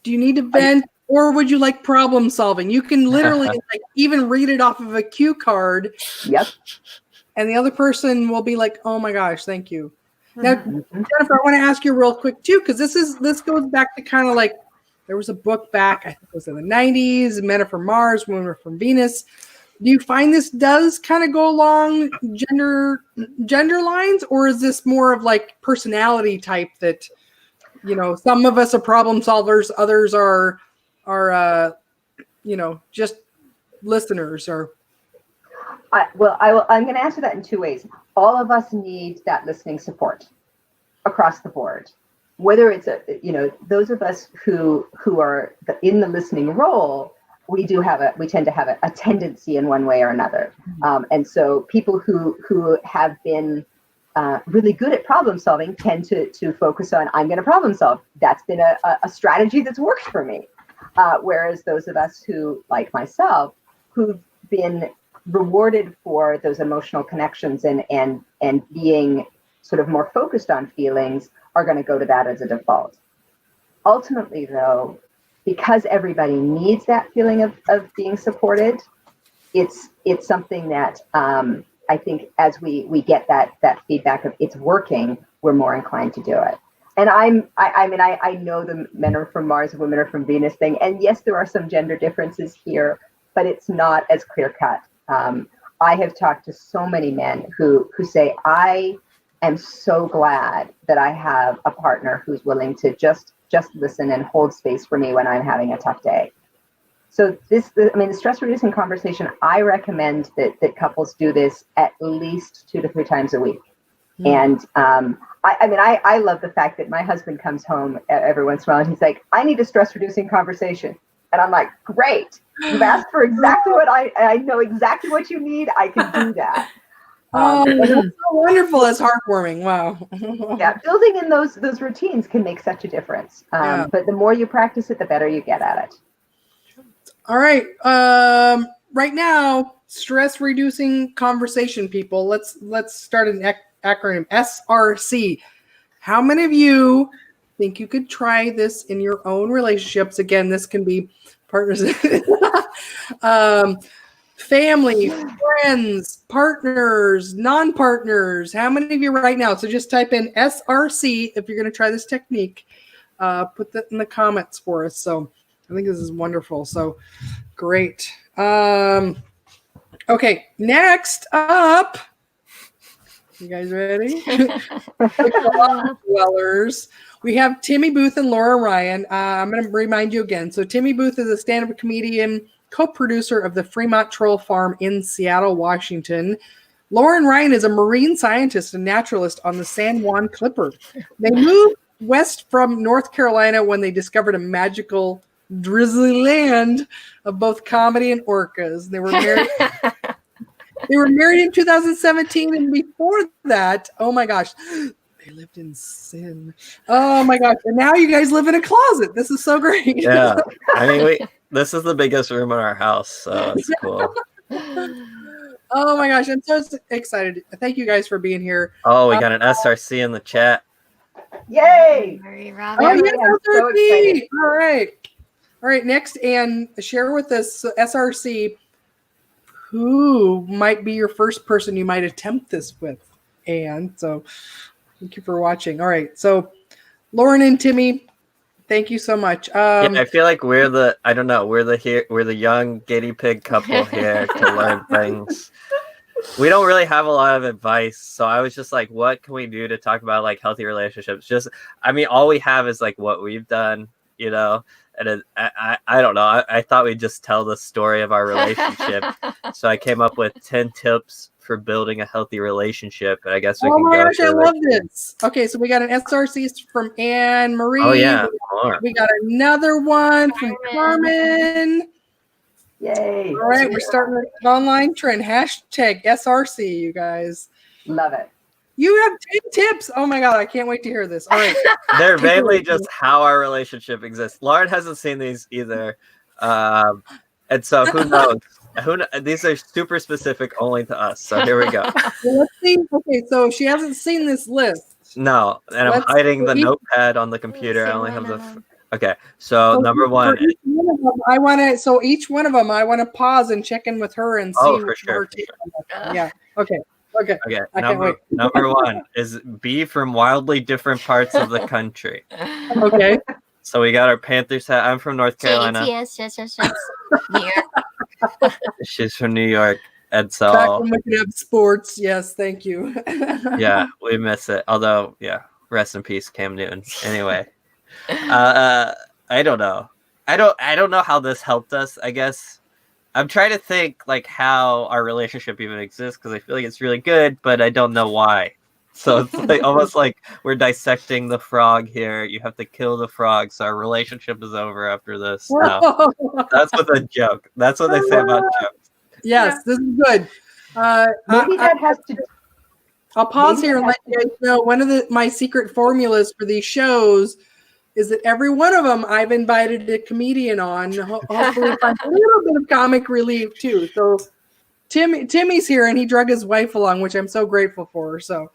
Do you need to vent? Or would you like problem solving? You can literally like even read it off of a cue card. Yep. And the other person will be like, oh my gosh, thank you. Now, Jennifer, I want to ask you real quick too, because this goes back to kind of like, there was a book back, I think it was in the 90s, Men Are From Mars, Women Are From Venus. Do you find this does kind of go along gender lines, or is this more of like personality type that, some of us are problem solvers, others are just listeners? Or I'm going to answer that in 2 ways. All of us need that listening support across the board. Whether it's those of us who are in the listening role, we tend to have a tendency in one way or another. And so people who have been really good at problem solving tend to focus on, I'm going to problem solve. That's been a strategy that's worked for me. Whereas those of us who, like myself, who've been rewarded for those emotional connections and being sort of more focused on feelings, are going to go to that as a default. Ultimately, though, because everybody needs that feeling of being supported, it's something that I think as we get that feedback of it's working, we're more inclined to do it. And I mean, I know the men are from Mars, women are from Venus thing. And yes, there are some gender differences here, but it's not as clear cut. I have talked to so many men who say, I am so glad that I have a partner who's willing to just listen and hold space for me when I'm having a tough day. So the stress reducing conversation, I recommend that couples do this at least 2 to 3 times a week. And I love the fact that my husband comes home every once in a while and he's like, I need a stress reducing conversation. And I'm like, great. You've asked for exactly what I know exactly what you need. I can do that. That's so wonderful. It's heartwarming. Wow. Yeah, building in those routines can make such a difference. But the more you practice it, the better you get at it. All right. Right now, stress reducing conversation, people. Let's start an acronym, SRC. How many of you think you could try this in your own relationships? Again, this can be partners, family, friends, partners, non-partners. How many of you right now? So just type in SRC if you're going to try this technique. Put that in the comments for us. So I think this is wonderful. So great. Okay, next up. You guys ready? Dwellers. We have Timmy Booth and Laura Ryan. I'm going to remind you again. So Timmy Booth is a stand-up comedian, co-producer of the Fremont Troll Farm in Seattle, Washington. Lauren Ryan is a marine scientist and naturalist on the San Juan Clipper. They moved west from North Carolina when they discovered a magical drizzly land of both comedy and orcas. They were married. They were married in 2017, and before that, oh my gosh, they lived in sin. Oh my gosh, and now you guys live in a closet. This is so great. Yeah, I mean, this is the biggest room in our house, so it's cool. Oh my gosh, I'm so excited. Thank you guys for being here. Oh, we got an SRC in the chat. Yay! Oh, yes, I'm so excited. All right, next, and share with us, SRC, who might be your first person you might attempt this with. And so thank you for watching. All right, so Lauren and Timmy, thank you so much. Yeah, I feel like we're the young guinea pig couple here to learn things. We don't really have a lot of advice, so I was just like, what can we do to talk about like healthy relationships? All we have is like what we've done, you know. And I don't know. I thought we'd just tell the story of our relationship. So I came up with 10 tips for building a healthy relationship. And I guess we can go. Oh my gosh, I love this. Okay, so we got an SRC from Anne Marie. Oh yeah, we got another one from Carmen. Yay! All right, we're starting an online trend. Hashtag SRC, you guys. Love it. You have 10 tips. Oh my God, I can't wait to hear this. All right. They're mainly just how our relationship exists. Lauren hasn't seen these either. And so who knows? These are super specific only to us. So here we go. Well, let's see. Okay, so she hasn't seen this list. No, and I'm hiding the notepad on the computer. I only have the... Okay, so number one. Each one of them, I want to pause and check in with her and see. Oh, for sure. Yeah. Okay. Okay. Number one is be from wildly different parts of the country. Okay. So we got our Panthers hat. I'm from North Carolina. Yes. New York. She's from New York. And so back when we could have sports. Yes, thank you. Yeah, we miss it. Although, yeah, rest in peace, Cam Newton. Anyway. I don't know. I don't know how this helped us, I guess. I'm trying to think like how our relationship even exists because I feel like it's really good, but I don't know why. So it's like almost like we're dissecting the frog here. You have to kill the frog, so our relationship is over after this. No, that's what the joke. That's what they say about jokes. Yes, this is good. Maybe that has to. I'll pause here and let you guys know one of my secret formulas for these shows is that every one of them I've invited a comedian on, hopefully find a little bit of comic relief too. So Timmy's here and he drug his wife along, which I'm so grateful for. So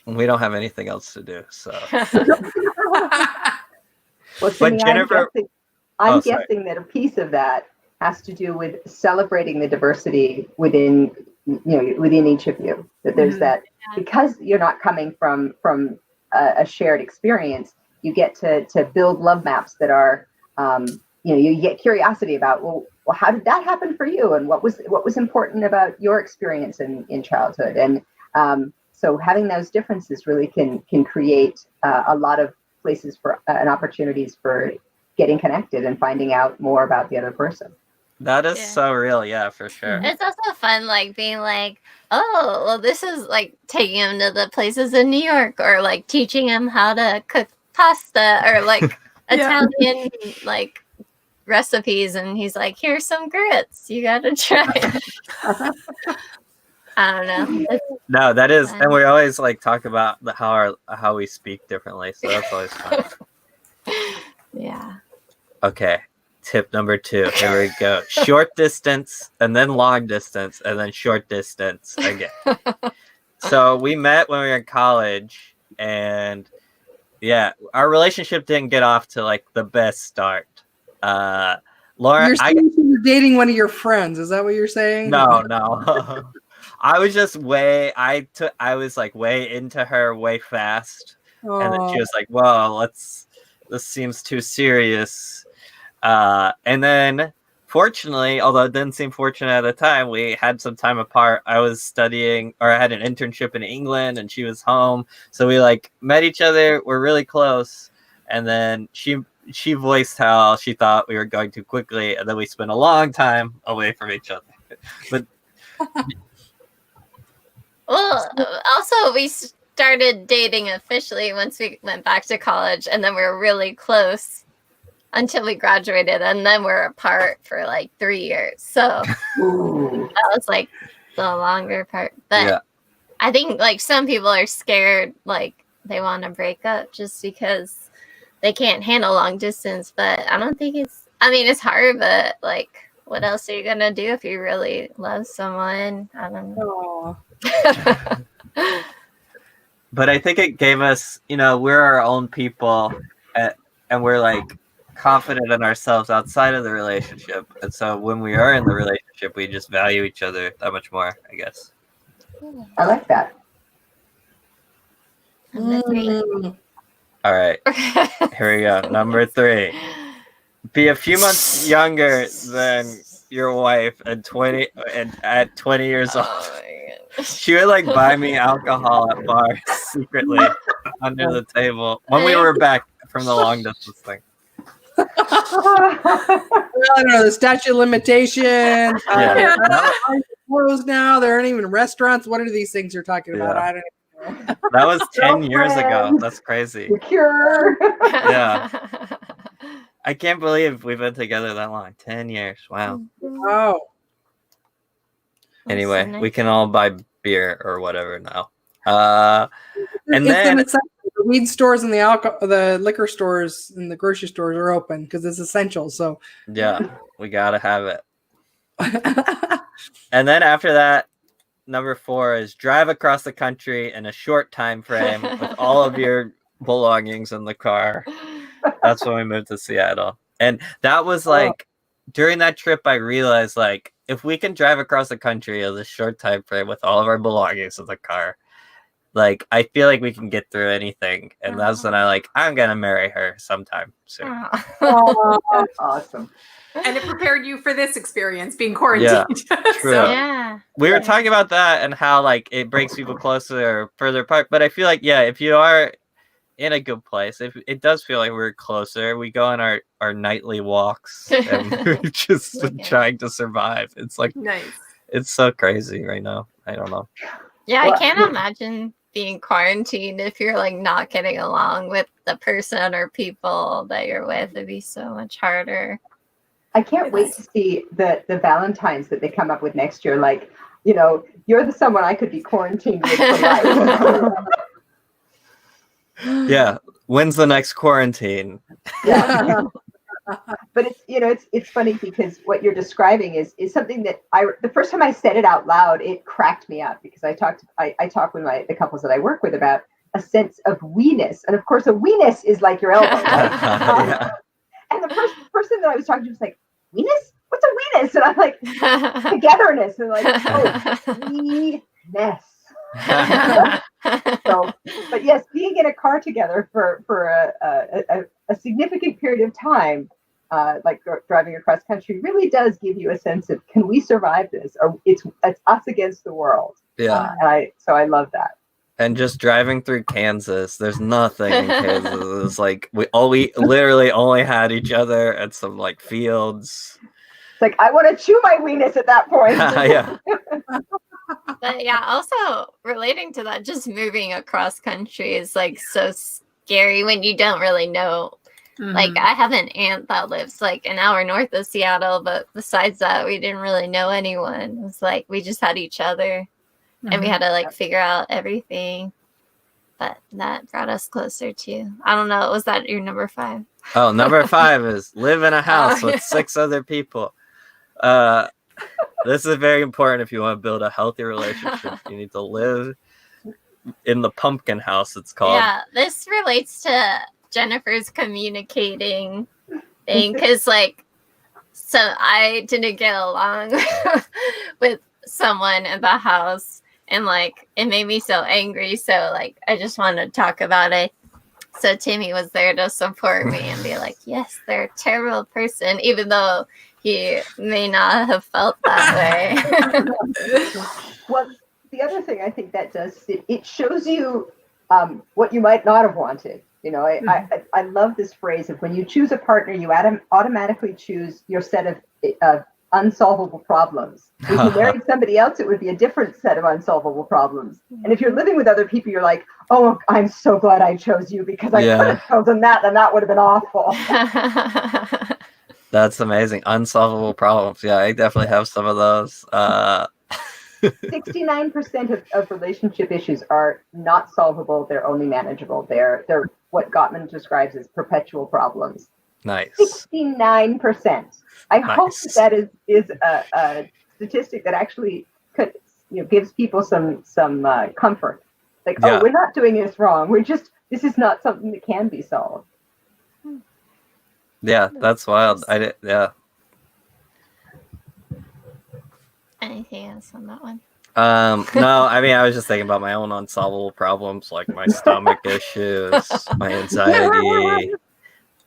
we don't have anything else to do. So well, Timmy, Jennifer, I'm guessing that a piece of that has to do with celebrating the diversity within each of you. That there's that because you're not coming from a shared experience, you get to build love maps that are, you get curiosity about, well, how did that happen for you? And what was important about your experience in childhood? And so having those differences really can create a lot of places for and opportunities for getting connected and finding out more about the other person. That is so real. Yeah, for sure. It's also fun, like being like, oh, well, this is like taking him to the places in New York, or like teaching him how to cook pasta, or like Italian like recipes, and he's like, here's some grits, you gotta try it. I don't know. No, that is, and we always like talk about how we speak differently, so that's always fun. Yeah. Okay, tip number 2. Here we go. Short distance, and then long distance, and then short distance again. So we met when we were in college, and yeah, our relationship didn't get off to like the best start. Laura, You're saying you were dating one of your friends. Is that what you're saying? No. I was just I was like way into her way fast. And then she was like, well, this seems too serious. And then fortunately, although it didn't seem fortunate at the time, we had some time apart. I was studying, or I had an internship in England, and she was home. So we like met each other. We're really close. And then she voiced how she thought we were going too quickly, and then we spent a long time away from each other. But well, also we started dating officially once we went back to college, and then we were really close until we graduated, and then we're apart for like 3 years. So that was like the longer part. But I think like some people are scared, like they want to break up just because they can't handle long distance. But I don't think it's hard, but like, what else are you going to do if you really love someone? I don't know. But I think it gave us, we're our own people, and we're like confident in ourselves outside of the relationship. And so when we are in the relationship, we just value each other that much more, I guess. I like that. All right, here we go. Number 3. Be a few months younger than your wife at 20 years old. She would like buy me alcohol at bars secretly under the table when we were back from the long distance thing. Well, I don't know, the statute of limitations. Closed now. There aren't even restaurants. What are these things you're talking about? I don't know. That was 10 years ago. That's crazy. Secure. Yeah. I can't believe we've been together that long. 10 years. Wow. Oh. Anyway, we can all buy beer or whatever now. And then the weed stores and the liquor stores and the grocery stores are open because it's essential. So yeah, we gotta have it. And then after that, number 4 is drive across the country in a short time frame with all of your belongings in the car. That's when we moved to Seattle. And that was like, during that trip, I realized like, if we can drive across the country in a short time frame with all of our belongings in the car, like, I feel like we can get through anything. And that's when I'm going to marry her sometime soon. That's awesome. And it prepared you for this experience, being quarantined. Yeah, true. Yeah. We were talking about that and how like it brings people closer or further apart. But I feel like, if you are in a good place, it does feel like we're closer. We go on our nightly walks and we're just trying to survive. It's like, nice. It's so crazy right now. I don't know. Yeah, I can't imagine being quarantined if you're like not getting along with the person or people that you're with. It'd be so much harder. I can't wait to see the Valentines that they come up with next year. Like, you're the someone I could be quarantined with for life. Yeah. When's the next quarantine? Yeah. But it's funny because what you're describing is something that the first time I said it out loud, it cracked me up because I talk with the couples that I work with about a sense of weeness, and of course a weeness is like your elbow, right? And the first person that I was talking to was like, weeness? What's a weeness? And I'm like, togetherness, and like, oh, weeness. So, but yes, being in a car together for a significant period of time, like driving across country, really does give you a sense of, can we survive this? Or it's us against the world. Yeah. So I love that. And just driving through Kansas, there's nothing in Kansas. It's like we literally only had each other at some like fields. It's like, I want to chew my weenus at that point. Yeah. But yeah, also relating to that, just moving across country is like so scary when you don't really know. Like, I have an aunt that lives like an hour north of Seattle, but besides that, we didn't really know anyone. It was like we just had each other. And we had to like figure out everything, but that brought us closer too. I don't know. Was that your number 5? Oh, number 5 is live in a house with 6 other people. This is very important if you want to build a healthy relationship. You need to live in the pumpkin house, it's called. Yeah, this relates to Jennifer's communicating thing, because like, so I didn't get along with someone in the house. And like, it made me so angry. So like, I just wanted to talk about it. So Timmy was there to support me and be like, yes, they're a terrible person, even though he may not have felt that way. Well, the other thing I think that does, it shows you what you might not have wanted. You know, I love this phrase of, when you choose a partner, you automatically choose your set of unsolvable problems. If you married somebody else, it would be a different set of unsolvable problems. And if you're living with other people, you're like, oh, I'm so glad I chose you, because I could have chosen that, and that would have been awful. That's amazing. Unsolvable problems. Yeah, I definitely have some of those. 69% of relationship issues are not solvable. They're only manageable. They're what Gottman describes as perpetual problems. Nice. 69%. I hope that is a statistic that actually could, gives people some comfort. Like, oh, we're not doing this wrong. This is not something that can be solved. Yeah, that's wild. Anything else on that one? No, I mean, I was just thinking about my own unsolvable problems, like my stomach issues, my anxiety.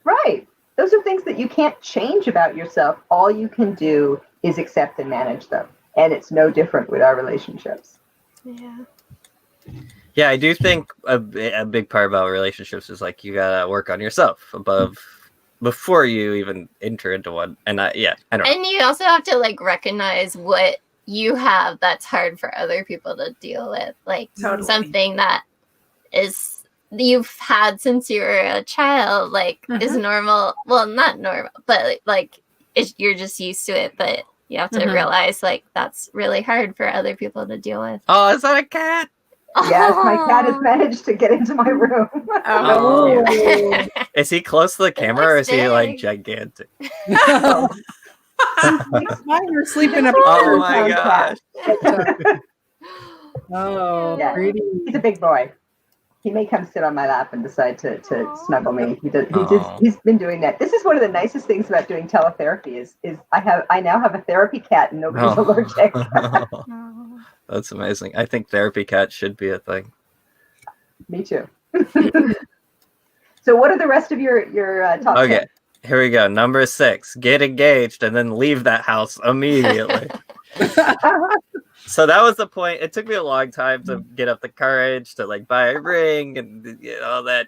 Right. Those are things that you can't change about yourself. All you can do is accept and manage them. And it's no different with our relationships. Yeah. Yeah, I do think a big part about relationships is like, you gotta work on yourself before you even enter into one. And I don't know. And you also have to like recognize what you have that's hard for other people to deal with. Like something that is you've had since you were a child, like is normal. Well, not normal, but like you're just used to it. But you have to realize like that's really hard for other people to deal with. Oh, is that a cat? Yes, my cat has managed to get into my room. Oh. Is he close to the camera, or is he like gigantic? Mine are sleeping up. Oh my gosh! Oh, yeah. Pretty. He's a big boy. He may come sit on my lap and decide to snuggle me. He's been doing that. This is one of the nicest things about doing teletherapy is I now have a therapy cat and nobody's allergic. That's amazing. I think therapy cats should be a thing. Me too. So what are the rest of your top 10? Okay, here we go. Number 6, get engaged and then leave that house immediately. So that was the point. It took me a long time to get up the courage to like buy a ring and all that.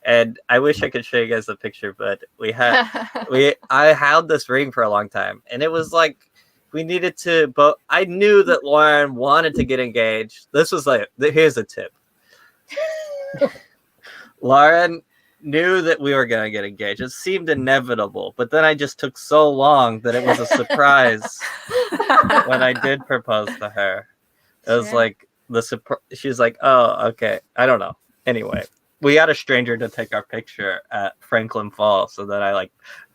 And I wish I could show you guys the picture, but I had this ring for a long time, and it was like we needed to. But I knew that Lauren wanted to get engaged. This was like, here's a tip. Lauren knew that we were going to get engaged. It seemed inevitable, but then I just took so long that it was a surprise when I did propose to her. It was like the surprise. She's like, oh, okay. I don't know. Anyway, we got a stranger to take our picture at Franklin Falls. So then I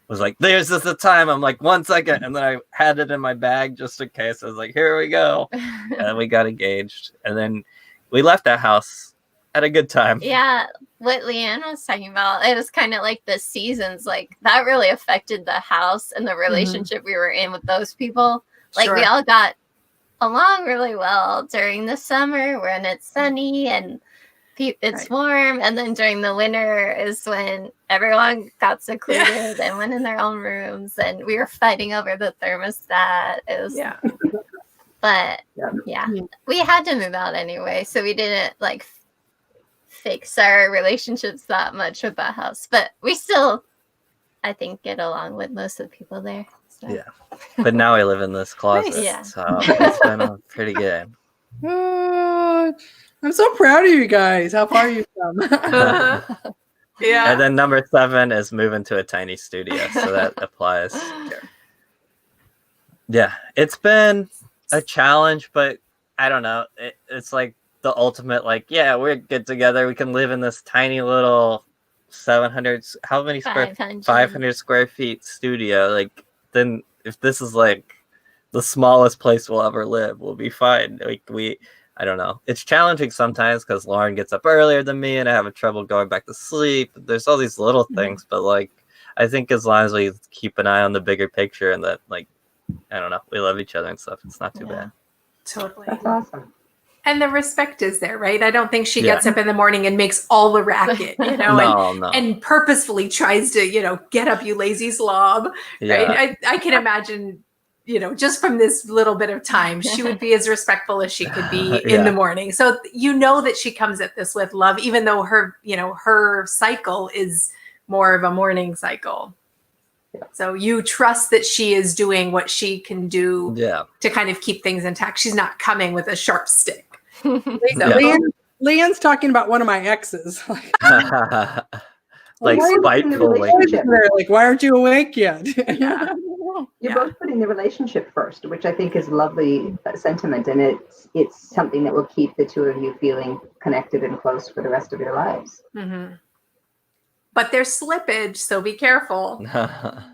was like, there's just the time. I'm like, 1 second. And then I had it in my bag just in case. I was like, here we go. And we got engaged. And then we left that house at a good time. Yeah, what Leanne was talking about, it was kind of like the seasons, like that really affected the house and the relationship we were in with those people. Like we all got along really well during the summer when it's sunny and it's warm, and then during the winter is when everyone got secluded and went in their own rooms, and we were fighting over the thermostat. It was, but we had to move out anyway, so we didn't like fix our relationships that much with that house, but we still, I think, get along with most of the people there. So. Yeah, but now we live in this closet, so it's been pretty good. I'm so proud of you guys. How far you've come. Yeah. And then number 7 is moving to a tiny studio, so that applies. Yeah, it's been a challenge, but I don't know. It's like the ultimate, like, yeah, we're good together. We can live in this tiny little 700, how many 500 square feet studio. Like, then if this is like the smallest place we'll ever live, we'll be fine. Like, I don't know. It's challenging sometimes because Lauren gets up earlier than me and I have trouble going back to sleep. There's all these little things, but like, I think as long as we keep an eye on the bigger picture and that, like, I don't know, we love each other and stuff, it's not too bad. Totally. That's awesome. And the respect is there, right? I don't think she gets up in the morning and makes all the racket, you know, and purposefully tries to, you know, get up, you lazy slob, right? I can imagine, you know, just from this little bit of time, she would be as respectful as she could be in the morning. So you know that she comes at this with love, even though her, you know, her cycle is more of a morning cycle. So you trust that she is doing what she can do to kind of keep things intact. She's not coming with a sharp stick. Leanne's talking about one of my exes. Like spiteful. Like, why aren't you awake yet? You're both putting the relationship first, which I think is a lovely sentiment. And it's something that will keep the two of you feeling connected and close for the rest of your lives. Mm-hmm. But there's slippage, so be careful,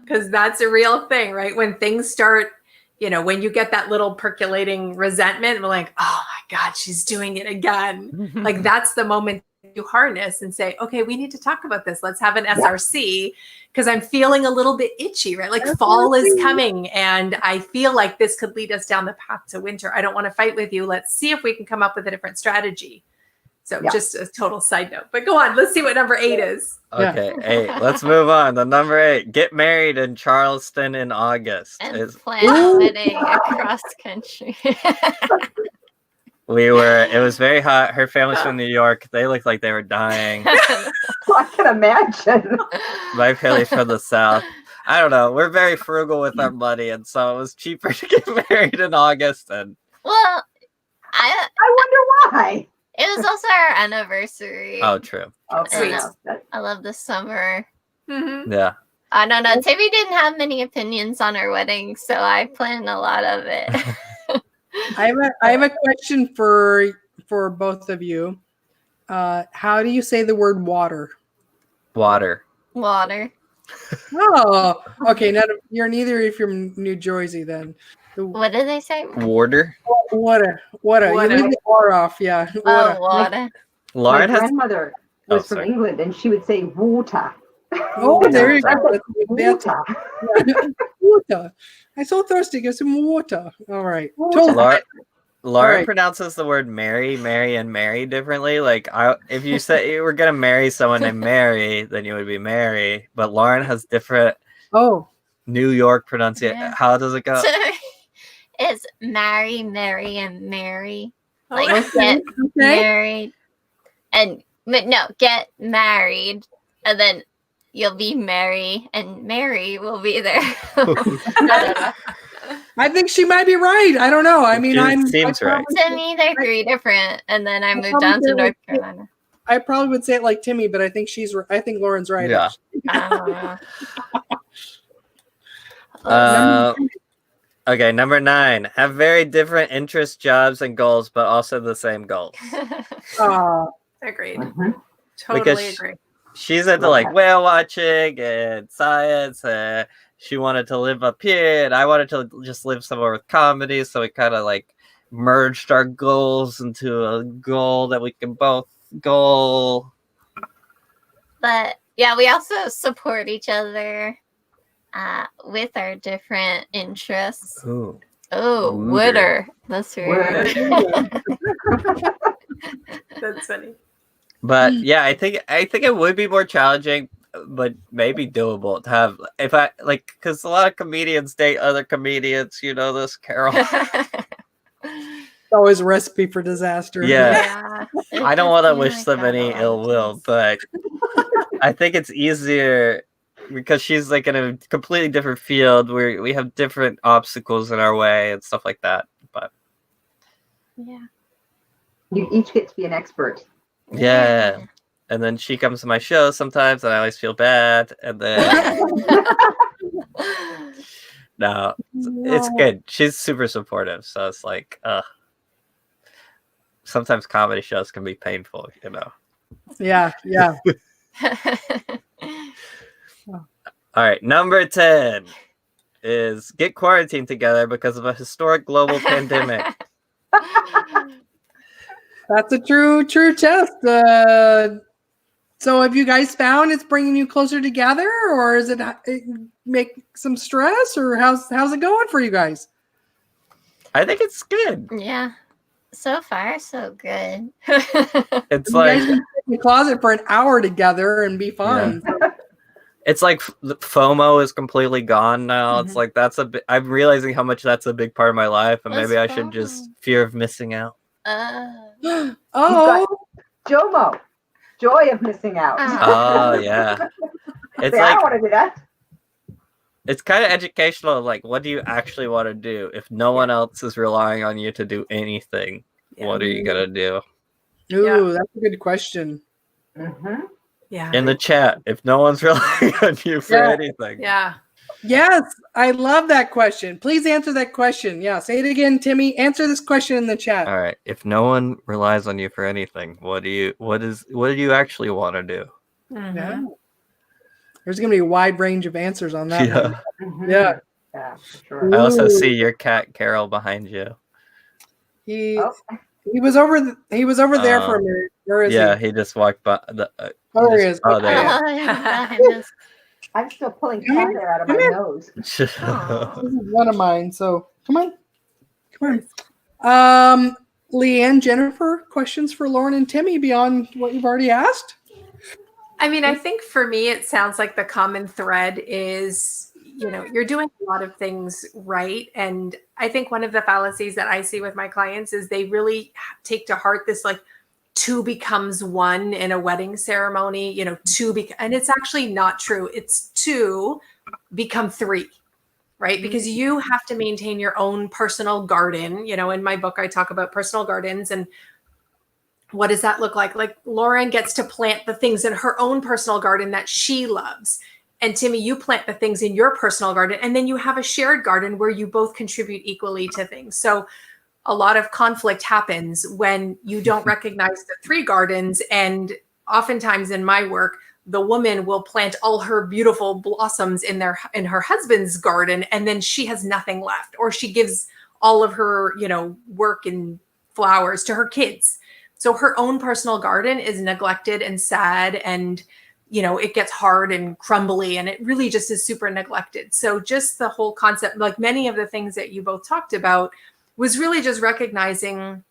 because that's a real thing, right? When things start, you know, when you get that little percolating resentment, we're like, oh my God, she's doing it again. Like, that's the moment you harness and say, okay, we need to talk about this. Let's have an SRC, because I'm feeling a little bit itchy, right? Like fall is coming and I feel like this could lead us down the path to winter. I don't want to fight with you. Let's see if we can come up with a different strategy. So just a total side note, but go on. Let's see what number 8 is. Okay, 8. Let's move on. The number 8, get married in Charleston in August. And plan a wedding across country. It was very hot. Her family's from New York. They looked like they were dying. I can imagine. My family's from the South. I don't know. We're very frugal with our money, and so it was cheaper to get married in August. And well, I wonder why. It was also our anniversary. Oh, true. Oh, sweet. I love the summer. Mm-hmm. Yeah. I don't know. Timmy didn't have many opinions on our wedding, so I planned a lot of it. I have a question for both of you. How do you say the word water? Water. Water. Oh, okay. You're neither if you're from New Jersey then. What did they say? Water. Water. You leave the R off, yeah. Water. Oh, water. Lauren My grandmother was from England, and she would say water. Oh, there you go. Water. Water. I'm so thirsty. Get some water. All right. Lauren pronounces the word Mary, and Mary differently. Like, if you say you were gonna marry someone named Mary, then you would be Mary. But Lauren has different New York pronunciation. Yeah. How does it go? It's marry, Mary, and Mary. Like get married, but no, get married, and then you'll be Mary, and Mary will be there. I don't know. I think she might be right. I don't know. I mean, seems right. To me, they're 3 different, and then I moved down to North Carolina. I probably would say it like Timmy, but I think Lauren's right. Yeah. I don't know. Okay, number 9. Have very different interests, jobs, and goals, but also the same goals. Agreed. Mm-hmm. Totally agree. She's into like whale watching and science. She wanted to live up here, and I wanted to just live somewhere with comedy. So we kind of like merged our goals into a goal that we can both goal. But yeah, we also support each other with our different interests. Ooh. Oh, Wooder. wooder. That's weird. That's funny. But yeah, I think it would be more challenging, but maybe doable to have if I like because a lot of comedians date other comedians. You know this, Carol. It's always a recipe for disaster. Yeah. It I don't does want to seem wish like them that a any lot ill of will, times. but I think it's easier because she's like in a completely different field where we have different obstacles in our way and stuff like that. But Yeah. You each get to be an expert. yeah. And then she comes to my show sometimes and I always feel bad. And then no, it's good. She's super supportive. So it's like sometimes comedy shows can be painful, you know. Yeah. All right, number 10 is get quarantined together because of a historic global pandemic. That's a true test. So have you guys found it's bringing you closer together, or is it make some stress, or how's it going for you guys? I think it's good. Yeah. So far, so good. It's You like guys can sit in the closet for an hour together and be fine. it's like FOMO is completely gone now. It's like I'm realizing how much that's a big part of my life, and maybe I What's should just FOMO? fear of missing out. Oh, JOMO, joy of missing out. Oh yeah, it's I like want to do that. it's kind of educational. Like, what do you actually want to do if no one else is relying on you to do anything? Yeah. What are you gonna do? ooh, that's a good question. Mm-hmm. Yeah. In the chat, if no one's relying on you for anything. Yeah. Yes, I love that question. Please answer that question. Yeah, say it again, Timmy. Answer this question in the chat. All right. If no one relies on you for anything, what do you actually want to do? Mhm. Yeah. There's going to be a wide range of answers on that one. Mm-hmm. Yeah. Yeah, for sure. I also Ooh. see your cat Carol behind you. He Oh, was over there for a minute. Where is Yeah, he? he just walked by. Oh, there he is. Oh, there you Oh, yeah, I missed. I'm still pulling Come cat here. hair out of Come my here. nose. go. Aw. This is one of mine. So come on. Leanne, Jennifer, questions for Lauren and Timmy beyond what you've already asked? I mean, I think for me, it sounds like the common thread is, you're doing a lot of things right. And I think one of the fallacies that I see with my clients is they really take to heart this like two becomes one in a wedding ceremony, and it's actually not true. It's two become three, right? Because you have to maintain your own personal garden. In my book, I talk about personal gardens and what does that look like? Like Lauren gets to plant the things in her own personal garden that she loves. And Timmy, you plant the things in your personal garden. And then you have a shared garden where you both contribute equally to things. So a lot of conflict happens when you don't recognize the three gardens. And oftentimes in my work, the woman will plant all her beautiful blossoms in her husband's garden, and then she has nothing left. Or she gives all of her, work and flowers to her kids. So her own personal garden is neglected and sad, and it gets hard and crumbly, and it really just is super neglected. So just the whole concept, like many of the things that you both talked about, was really just recognizing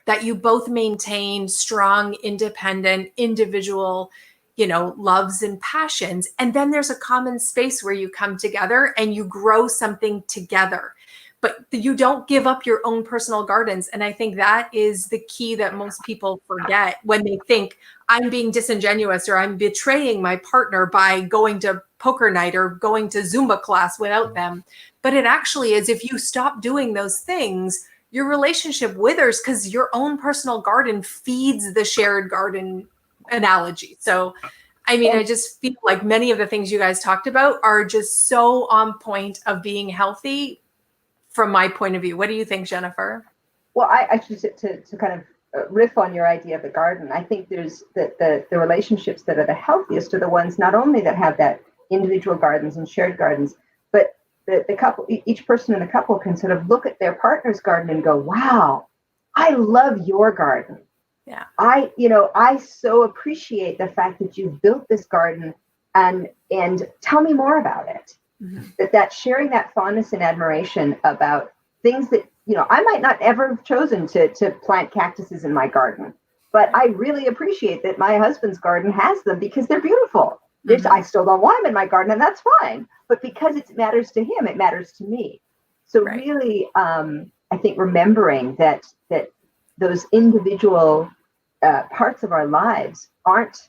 that you both maintain strong, independent, individual, loves and passions. And then there's a common space where you come together and you grow something together. But you don't give up your own personal gardens. And I think that is the key that most people forget when they think I'm being disingenuous or I'm betraying my partner by going to poker night or going to Zumba class without them. But it actually is, if you stop doing those things, your relationship withers because your own personal garden feeds the shared garden analogy. So, I mean, I just feel like many of the things you guys talked about are just so on point of being healthy from my point of view. What do you think, Jennifer? Well, I actually, to kind of riff on your idea of the garden, I think there's the relationships that are the healthiest are the ones not only that have that individual gardens and shared gardens, but the couple, each person in the couple can sort of look at their partner's garden and go, wow, I love your garden. Yeah. I so appreciate the fact that you built this garden and tell me more about it. Mm-hmm. That sharing that fondness and admiration about things that, I might not ever have chosen to plant cactuses in my garden, but I really appreciate that my husband's garden has them because they're beautiful. I still don't want them in my garden, and that's fine. But because it matters to him, it matters to me. So really, I think remembering that those individual parts of our lives aren't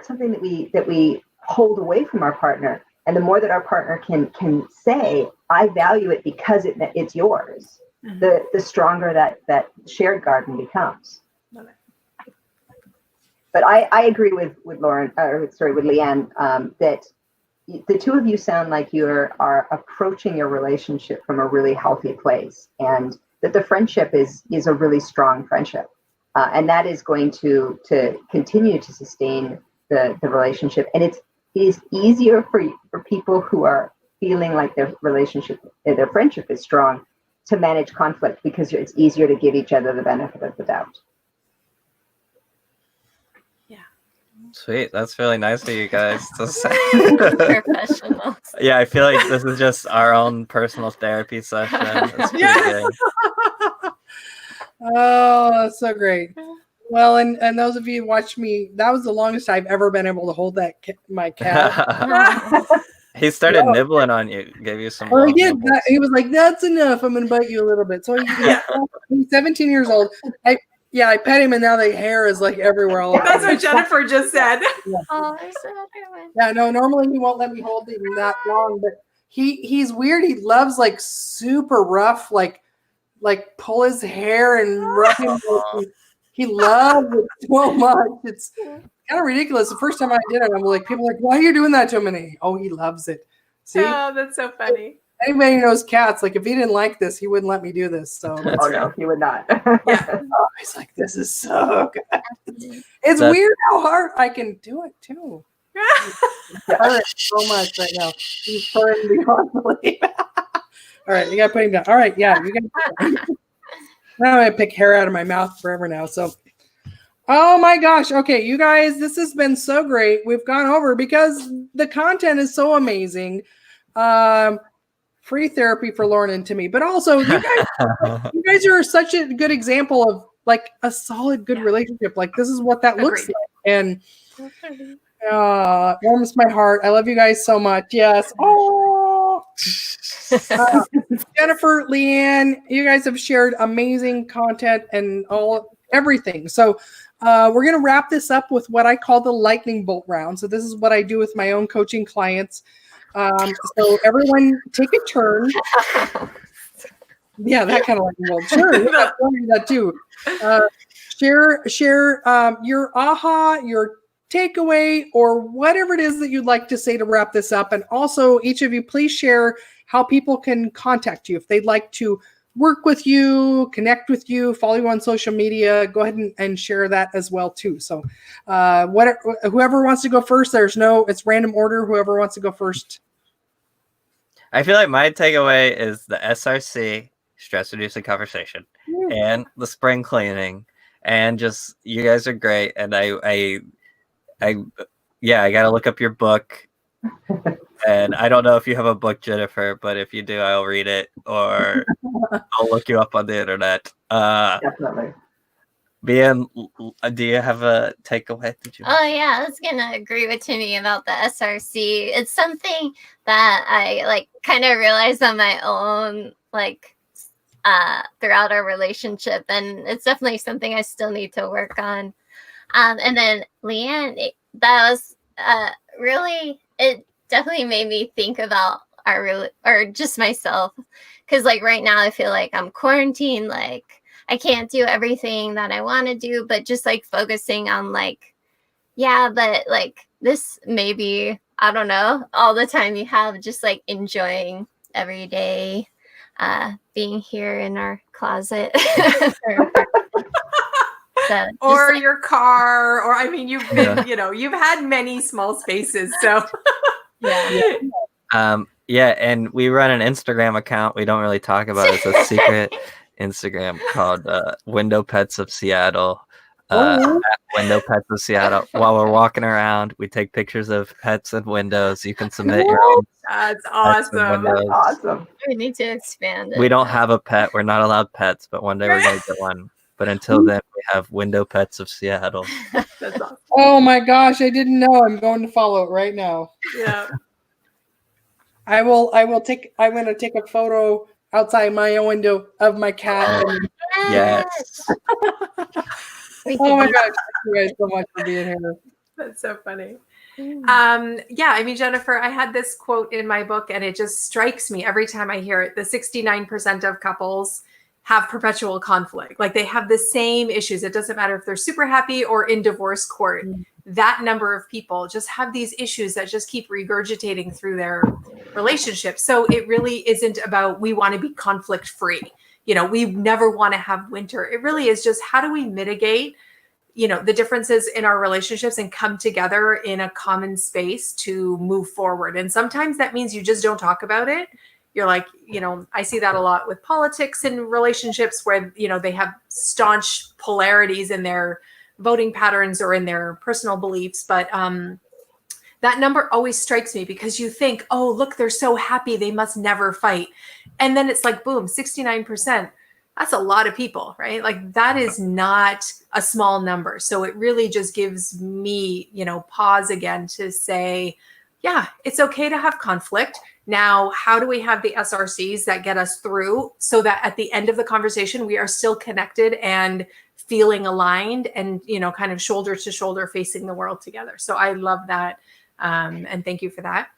something that we hold away from our partner. And the more that our partner can say, I value it because it's yours, the stronger that shared garden becomes. But I agree with Lauren, with Leanne, that the two of you sound like you are approaching your relationship from a really healthy place, and that the friendship is a really strong friendship, and that is going to continue to sustain the relationship. And it is easier for people who are feeling like their friendship is strong to manage conflict, because it's easier to give each other the benefit of the doubt. Sweet. That's really nice of you guys to say. Professionals. Yeah, I feel like this is just our own personal therapy session. It's pretty good. Oh, that's so great. Well, and those of you who watched me, that was the longest I've ever been able to hold my cat. He started nibbling on you, gave you some. Well, he did. He was like, "That's enough. I'm going to bite you a little bit." So he's 17 years old. I pet him, and now the hair is like everywhere. All That's what Jennifer just said. Oh, there's another one. Yeah, no, normally he won't let me hold him that long, but he's weird. He loves like super rough, like pull his hair and rub him. He loves it so much. It's kind of ridiculous. The first time I did it, I'm like, people are like, why are you doing that to him? And he loves it. See? Oh, that's so funny. Anybody who knows cats, like if he didn't like this, he wouldn't let me do this. So no, he would not. He's like, this is so good. It's weird how hard I can do it too. Hurt so much right now. He's purring beyond belief. All right, you gotta put him down. All right, yeah, you gotta. Now I'm gonna pick hair out of my mouth forever now. So, oh my gosh. Okay, you guys, this has been so great. We've gone over because the content is so amazing. Free therapy for Lauren and Timmy, but also you guys are such a good example of like a solid, good relationship. Like this is what that looks like, and warms my heart. I love you guys so much. Yes. Oh, Jennifer, Leanne, you guys have shared amazing content and everything. So we're gonna wrap this up with what I call the lightning bolt round. So this is what I do with my own coaching clients. So everyone take a turn. Yeah, that kind of lightning bolt. Sure, yeah, I'll do that too. Share your aha, your takeaway, or whatever it is that you'd like to say to wrap this up. And also, each of you, please share how people can contact you if they'd like to work with you, connect with you, follow you on social media. Go ahead and share that as well too. So whoever wants to go first, it's random order. Whoever wants to go first. I feel like my takeaway is the SRC, stress reducing conversation, and the spring cleaning, and just you guys are great. And I gotta look up your book. And I don't know if you have a book, Jennifer, but if you do, I'll read it, or I'll look you up on the internet. Definitely. Do you have a takeaway? Oh yeah, I was gonna agree with Timmy about the SRC. It's something that I kind of realized on my own, throughout our relationship, and it's definitely something I still need to work on. And then Leanne, that was really, it definitely made me think about or just myself, because right now I feel like I'm quarantined, I can't do everything that I want to do, but just focusing on this maybe, I don't know, all the time you have, just enjoying every day, being here in our closet. Or your car, or you've been, you've had many small spaces. So and we run an Instagram account. We don't really talk about it. It's a secret Instagram called Window Pets of Seattle. Oh. at Window Pets of Seattle. While we're walking around, we take pictures of pets and windows. You can submit your own That's pets and awesome. windows. Awesome. We need to expand it. We don't have a pet. We're not allowed pets, but one day we're going to get one. But until then, we have Window Pets of Seattle. That's awesome. Oh my gosh, I didn't know. I'm going to follow it right now. Yeah. I'm going to take a photo outside my window of my cat. And, Yes. oh my gosh, thank you guys so much for being here. That's so funny. Yeah, I mean, Jennifer, I had this quote in my book and it just strikes me every time I hear it. The 69% of couples have perpetual conflict. Like they have the same issues. It doesn't matter if they're super happy or in divorce court. That number of people just have these issues that just keep regurgitating through their relationship. So it really isn't about we want to be conflict free. You know, we never want to have winter. It really is just how do we mitigate, you know, the differences in our relationships and come together in a common space to move forward. And sometimes that means you just don't talk about it. You're like, you know, I see that a lot with politics and relationships where, you know, they have staunch polarities in their voting patterns or in their personal beliefs. But that number always strikes me because you think, oh, look, they're so happy. They must never fight. And then it's like, boom, 69%. That's a lot of people, right? Like that is not a small number. So it really just gives me, you know, pause again to say, yeah, it's okay to have conflict. Now, how do we have the SRCs that get us through so that at the end of the conversation, we are still connected and feeling aligned and, you know, kind of shoulder to shoulder facing the world together. So I love that. And thank you for that.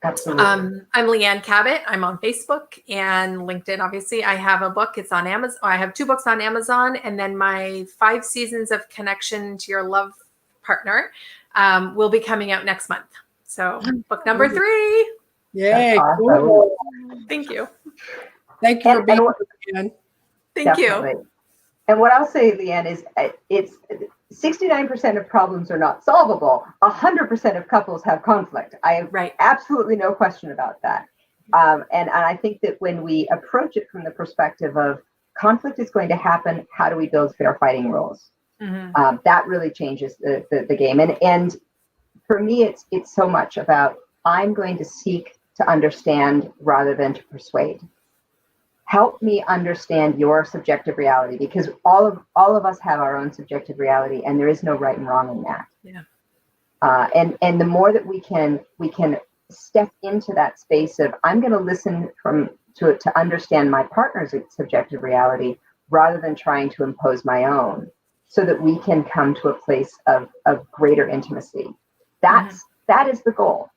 Absolutely. I'm Leanne Cabot. I'm on Facebook and LinkedIn. Obviously, I have a book. It's on Amazon. I have 2 books on Amazon, and then my 5 seasons of connection to your love partner will be coming out next month. So, book number 3. Yay! Awesome. Cool. Thank you. Thank you for being here again. Thank you. Definitely. And what I'll say, Leanne, is it's 69% of problems are not solvable. 100% of couples have conflict. I have absolutely no question about that. And I think that when we approach it from the perspective of conflict is going to happen, how do we build fair fighting rules? Mm-hmm. That really changes the game. And for me, it's so much about I'm going to seek to understand rather than to persuade. Help me understand your subjective reality, because all of us have our own subjective reality, and there is no right and wrong in that. Yeah. And the more that we can step into that space of I'm going to listen to understand my partner's subjective reality rather than trying to impose my own, so that we can come to a place of greater intimacy. That is the goal.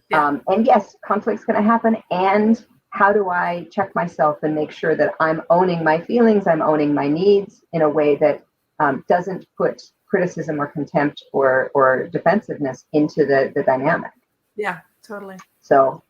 Yeah. And yes, conflict's going to happen. And how do I check myself and make sure that I'm owning my feelings, I'm owning my needs in a way that doesn't put criticism or contempt or defensiveness into the dynamic? Yeah, totally. So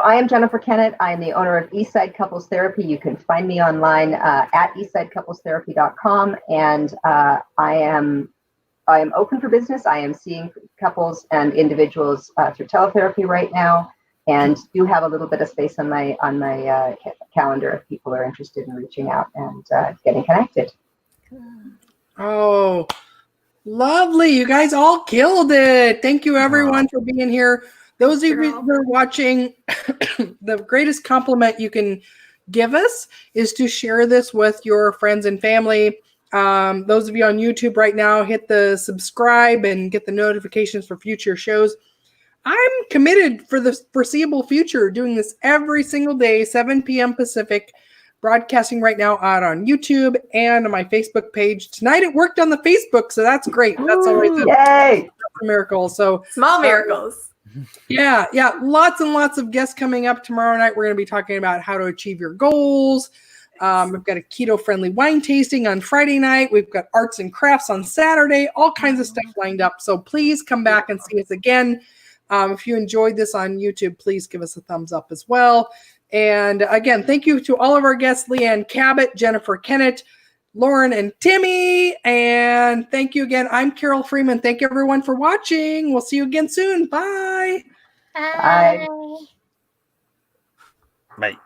I am Jennifer Kennett. I am the owner of Eastside Couples Therapy. You can find me online at eastsidecouplestherapy.com. And I am open for business. I am seeing couples and individuals through teletherapy right now, and do have a little bit of space on my calendar if people are interested in reaching out and getting connected. Oh, lovely. You guys all killed it. Thank you, everyone, for being here. Those of you who are watching, the greatest compliment you can give us is to share this with your friends and family. Those of you on YouTube right now, hit the subscribe and get the notifications for future shows. I'm committed for the foreseeable future, doing this every single day, 7 p.m. Pacific, broadcasting right now out on YouTube and on my Facebook page. Tonight it worked on the Facebook, so that's great. That's always a miracle. So small miracles. Yeah. Lots and lots of guests coming up tomorrow night. We're going to be talking about how to achieve your goals. We've got a keto-friendly wine tasting on Friday night. We've got arts and crafts on Saturday, all kinds of stuff lined up. So please come back and see us again. If you enjoyed this on YouTube, please give us a thumbs up as well. And again, thank you to all of our guests, Leanne Cabot, Jennifer Kennett, Lauren, and Timmy. And thank you again. I'm Carol Freeman. Thank you, everyone, for watching. We'll see you again soon. Bye. Bye. Bye.